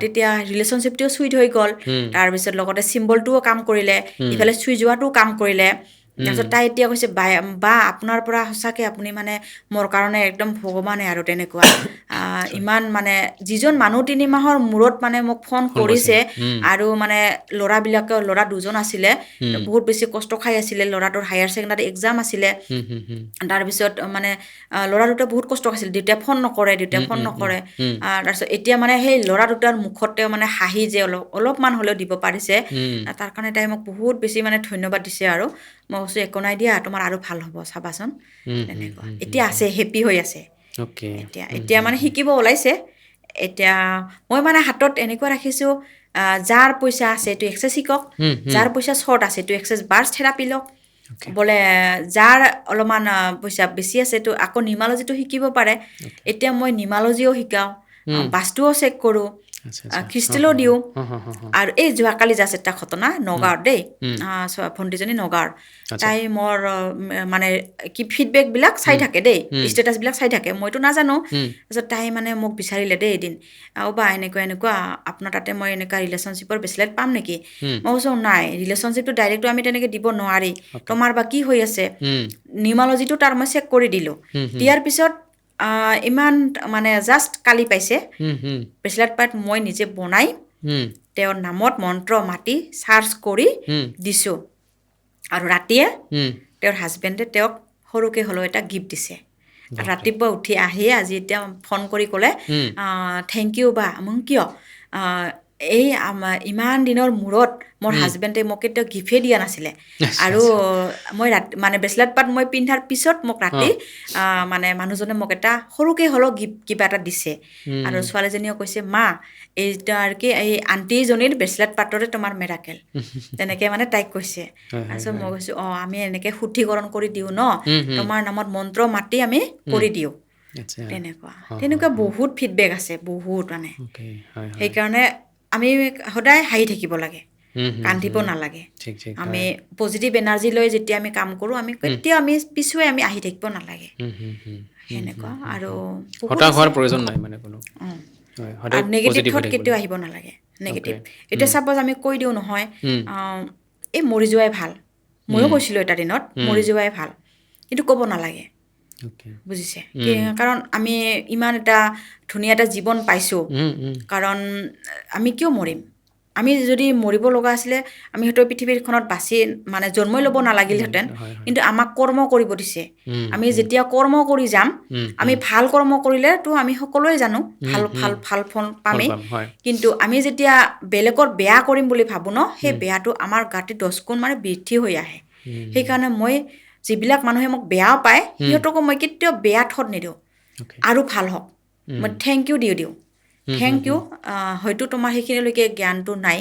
তেতিয়া ৰিলেশ্যনশ্বিপটোও চুইট হৈ গ'ল। তাৰপিছত লগতে চিম্বলটোও কাম কৰিলে, ইফালে চুই যোৱাটোও কাম কৰিলে। তাৰপিছত তাই এতিয়া কৈছে বা আপোনাৰ পৰা সঁচাকৈ আপুনি মানে মোৰ কাৰণে একদম ভগৱানে আৰু তেনেকুৱা। ইমান মানে যিজন মানুহ 3 মাহৰ মূৰত মানে মোক ফোন কৰিছে, আৰু মানে ল'ৰা দুজন আছিলে, বহুত বেছি কষ্ট খাই আছিলে। ল'ৰাটোৰ হায়াৰ ছেকেণ্ডাৰী এক্সাম আছিলে। তাৰপিছত মানে ল'ৰা দুটা বহুত কষ্ট খাইছিল, দেউতাই ফোন নকৰে। তাৰপিছত এতিয়া মানে সেই ল'ৰা দুটাৰ মুখতে মানে হাঁহি যে অলপমান হ'লেও দিব পাৰিছে, তাৰ কাৰণে তাই মোক বহুত বেছি মানে ধন্যবাদ দিছে। আৰু মই কৈছোঁ একো নাই দিয়া, তোমাৰ আৰু ভাল হ'ব চাবাচোন। তেনেকুৱা এতিয়া আছে, হেপ্পী হৈ আছে। অ'কে। এতিয়া মানে শিকিব ওলাইছে। এতিয়া মই মানে হাতত এনেকুৱা ৰাখিছোঁ, যাৰ পইচা আছে এইটো এক্সেছ শিকক, যাৰ পইচা শ্বৰ্ট আছে এইটো এক্সেছ বাৰ্চ থেৰাপি লওক, বোলে যাৰ অলপমান পইচা বেছি আছে এইটো আকৌ নিউমাৰলজিটো শিকিব পাৰে। এতিয়া মই নিউমাৰলজিও শিকাওঁ, বাস্তুও চেক কৰোঁ, ক্ৰিষ্টেলো দিওঁ। আৰু এই যোৱাকালি জাষ্ট এটা ঘটনা নগাঁৱত দেই, ভণ্টিজনী নগাঁৱৰ, তাই মোৰ মানে কি ফিডবেকবিলাক চাই থাকে দেই, ষ্টেটাছবিলাক চাই থাকে, মইতো নাজানো। তাৰপিছত তাই মানে মোক বিচাৰিলে দেই এদিন, বা এনেকুৱা আপোনাৰ তাতে মই এনেকুৱা ৰিলেশ্যনশ্বিপৰ ব্ৰেচলেট পাম নেকি? মই কৈছোঁ নাই, ৰিলেশ্যনশ্বিপটো ডাইৰেক্টটো আমি তেনেকৈ দিব নোৱাৰি, তোমাৰ বা কি হৈ আছে। নিউমাৰলজিটো তাৰ মই চেক কৰি দিলোঁ। দিয়াৰ পিছত ইমান মানে জাষ্ট কালি পাইছে ব্ৰেচলেট পাত, মই নিজে বনাই তেওঁৰ নামত মন্ত্ৰ মাতি চাৰ্চ কৰি দিছোঁ। আৰু ৰাতিয়ে তেওঁৰ হাজবেণ্ডে তেওঁক সৰুকৈ হ'লেও এটা গিফ্ট দিছে। ৰাতিপুৱা উঠি আহিয়ে আজি এতিয়া ফোন কৰি ক'লে থেংক ইউ বা। মোক কিয়? এই ইমান দিনৰ মূৰত মোৰ হাজবেণ্ডে মোক কেতিয়াও গিফ্টেই দিয়া নাছিলে, আৰু মই ৰাতি মানে ব্ৰেচলেট পাত মই পিন্ধাৰ পিছত মোক ৰাতি মানে মানুহজনে মোক এটা সৰুকৈ হ'লেও কিবা এটা দিছে। আৰু ছোৱালীজনীও কৈছে মা এইটো আৰু কি এই আণ্টিজনীৰ ব্ৰেচলেট পাতৰে তোমাৰ মেৰাকেল, তেনেকৈ মানে তাইক কৈছে। তাৰপিছত মই কৈছোঁ আমি এনেকৈ শুদ্ধিকৰণ কৰি দিওঁ ন, তোমাৰ নামত মন্ত্ৰ মাতি আমি কৰি দিওঁ। তেনেকুৱা বহুত ফিডবেক আছে, বহুত মানে। সেইকাৰণে আমি সদায় হাঁহি থাকিব লাগে, কান্দিব নালাগে। আমি পজিটিভ এনাৰ্জি লৈ যেতিয়া আমি কাম কৰোঁ, আমি কেতিয়াও পিছুৱাই আমি আহি থাকিব নালাগে। সেনেকুৱা আৰু হতাশ হোৱাৰ প্ৰয়োজন নাই মানে কোনো। আৰু নেগেটিভ থট কেতিয়াও আহিব নালাগে, নেগেটিভ। এতিয়া চাপ'জ আমি কৈ দিওঁ নহয়, এই মৰি যোৱাই ভাল। ময়ো কৈছিলোঁ এটা দিনত মৰি যোৱাই ভাল, কিন্তু ক'ব নালাগে, বুজিছে? কাৰণ আমি ইমান এটা ধুনীয়া এটা জীৱন পাইছোঁ, কাৰণ আমি কিয় মৰিম? আমি যদি মৰিব লগা আছিলে আমি হয়তো পৃথিৱীখনত বাচি মানে জন্মই ল'ব নালাগিলহেঁতেন, কিন্তু আমাক কৰ্ম কৰিব দিছে। আমি যেতিয়া কৰ্ম কৰি যাম, আমি ভাল কৰ্ম কৰিলেতো আমি সকলোৱে জানো ভাল ফল পামেই। কিন্তু আমি যেতিয়া বেলেগৰ বেয়া কৰিম বুলি ভাবোঁ ন, সেই বেয়াটো আমাৰ গাতে 10 গুণ মানে বৃদ্ধি হৈ আহে। সেইকাৰণে মই যিবিলাক মানুহে মোক বেয়াও পায়, সিহঁতকো মই কেতিয়াও বেয়া থট নিদিওঁ, আৰু ভাল হওক, মই থেংক ইউ দিওঁ। থেংক ইউ, হয়তো তোমাৰ সেইখিনিলৈকে জ্ঞানটো নাই,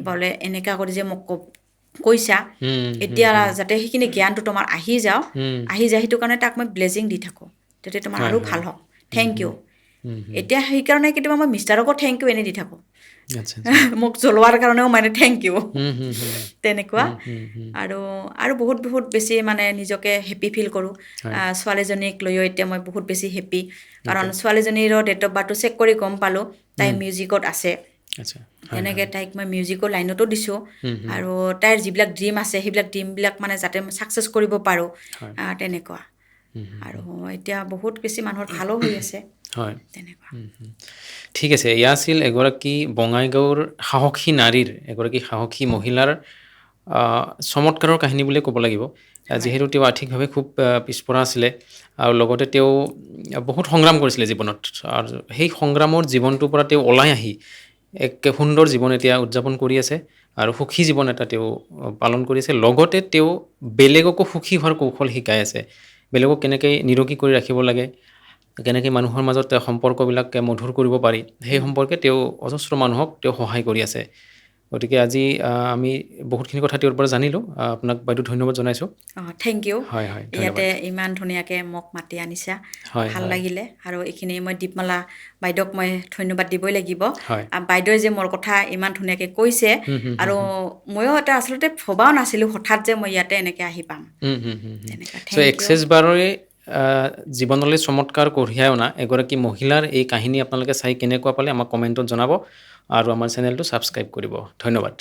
বোলে এনেকুৱা কৰি যে মোক কৈছা হুম, এতিয়া যাতে সেইখিনি জ্ঞানটো তোমাৰ আহি যায় সেইটো কাৰণে তাক মই ব্লেছিং দি থাকোঁ তেতিয়া তোমাৰ হয়, আৰু হয়। ভাল হওক থেংক ইউ হুম, এতিয়া সেইকাৰণে কেতিয়াবা মই মিষ্টাৰকো থেংক ইউ এনেই দি থাকোঁ আচ্ছা, আচ্ছা। মোক জ্বলোৱাৰ কাৰণেও মানে থেংক ইউ হুম, হুম, হুম। তেনেকুৱা হুম। আৰু বহুত বেছি মানে নিজকে হেপ্পী ফিল কৰোঁ হয়। ছোৱালীজনীক লৈও এতিয়া মই বহুত বেছি হেপ্পী কাৰণ অ'কে। ছোৱালীজনীৰো ডেট অফ বাৰ্থটো চেক কৰি গম পালোঁ তাই হুম, মিউজিকত আছে আচ্ছা। হয়, তেনেকৈ হয়। তাইক মই মিউজিকৰ লাইনতো দিছোঁ হুম, হুম। আৰু তাইৰ যিবিলাক ড্ৰিম আছে সেইবিলাক ড্ৰিমবিলাক মানে যাতে মই ছাকচেছ কৰিব পাৰোঁ হয়। তেনেকুৱা হুম, হুম। আৰু এতিয়া বহুত বেছি মানুহৰ ভালো হৈ আছে হয়। তেনেকুৱা ঠিক আছে, এয়া আছিল এগৰাকী বঙাইগাঁৱৰ সাহসী নাৰীৰ, এগৰাকী সাহসী মহিলাৰ চমৎকাৰৰ কাহিনী বুলিয়ে ক'ব লাগিব। হয় যিহেতু তেওঁ আৰ্থিকভাৱে খুব পিছপৰা আছিলে আৰু লগতে তেওঁ বহুত সংগ্ৰাম কৰিছিলে জীৱনত আৰু সেই সংগ্ৰামৰ জীৱনটোৰ পৰা তেওঁ ওলাই আহি এক সুন্দৰ জীৱন এতিয়া উদযাপন কৰি আছে আৰু সুখী জীৱন এটা তেওঁ পালন কৰি আছে। লগতে তেওঁ বেলেগকো সুখী হোৱাৰ কৌশল শিকাই আছে, বেলেগক কেনেকৈ নিৰোগী কৰি ৰাখিব লাগে, কেনেকৈ মানুহৰ মাজত সম্পৰ্কবিলাক মধুৰ কৰিব পাৰি, সেই সম্পৰ্কে তেওঁ অজস্ৰ মানুহক তেওঁ সহায় কৰি আছে। গতিকে আজি আমি বহুতখিনি কথা তেওঁৰ পৰা জানিলোঁ। আপোনাক বাইদেউ ধন্যবাদ জনাইছোঁ। থেংক ইউ হয়, হয়, ইয়াতে ধন্যবাদ। ইমান ধুনীয়াকৈ মোক মাতি আনিছা হয়, ভাল হয়, লাগিলে আৰু এইখিনি মই দীপমালা বাইদেউক মই ধন্যবাদ দিবই লাগিব হয়। বাইদেৱে যে মোৰ কথা ইমান ধুনীয়াকৈ কৈছে হুম, হুম, হুম, আৰু হুম। ময়ো এটা আচলতে ভবাও নাছিলোঁ হঠাৎ যে মই ইয়াতে এনেকৈ আহি পাম তেনেকুৱা চ' থেংক ইউ এক্সেছ বাৰৰে জীৱনলৈ চমৎকাৰ কঢ়িয়াই অনা এগৰাকী মহিলাৰ এই কাহিনী আপোনালোকে চাই কেনেকুৱা পালে আমাক কমেণ্টত জনাব আৰু আমাৰ চেনেলটো ছাবস্ক্ৰাইব কৰিব। ধন্যবাদ।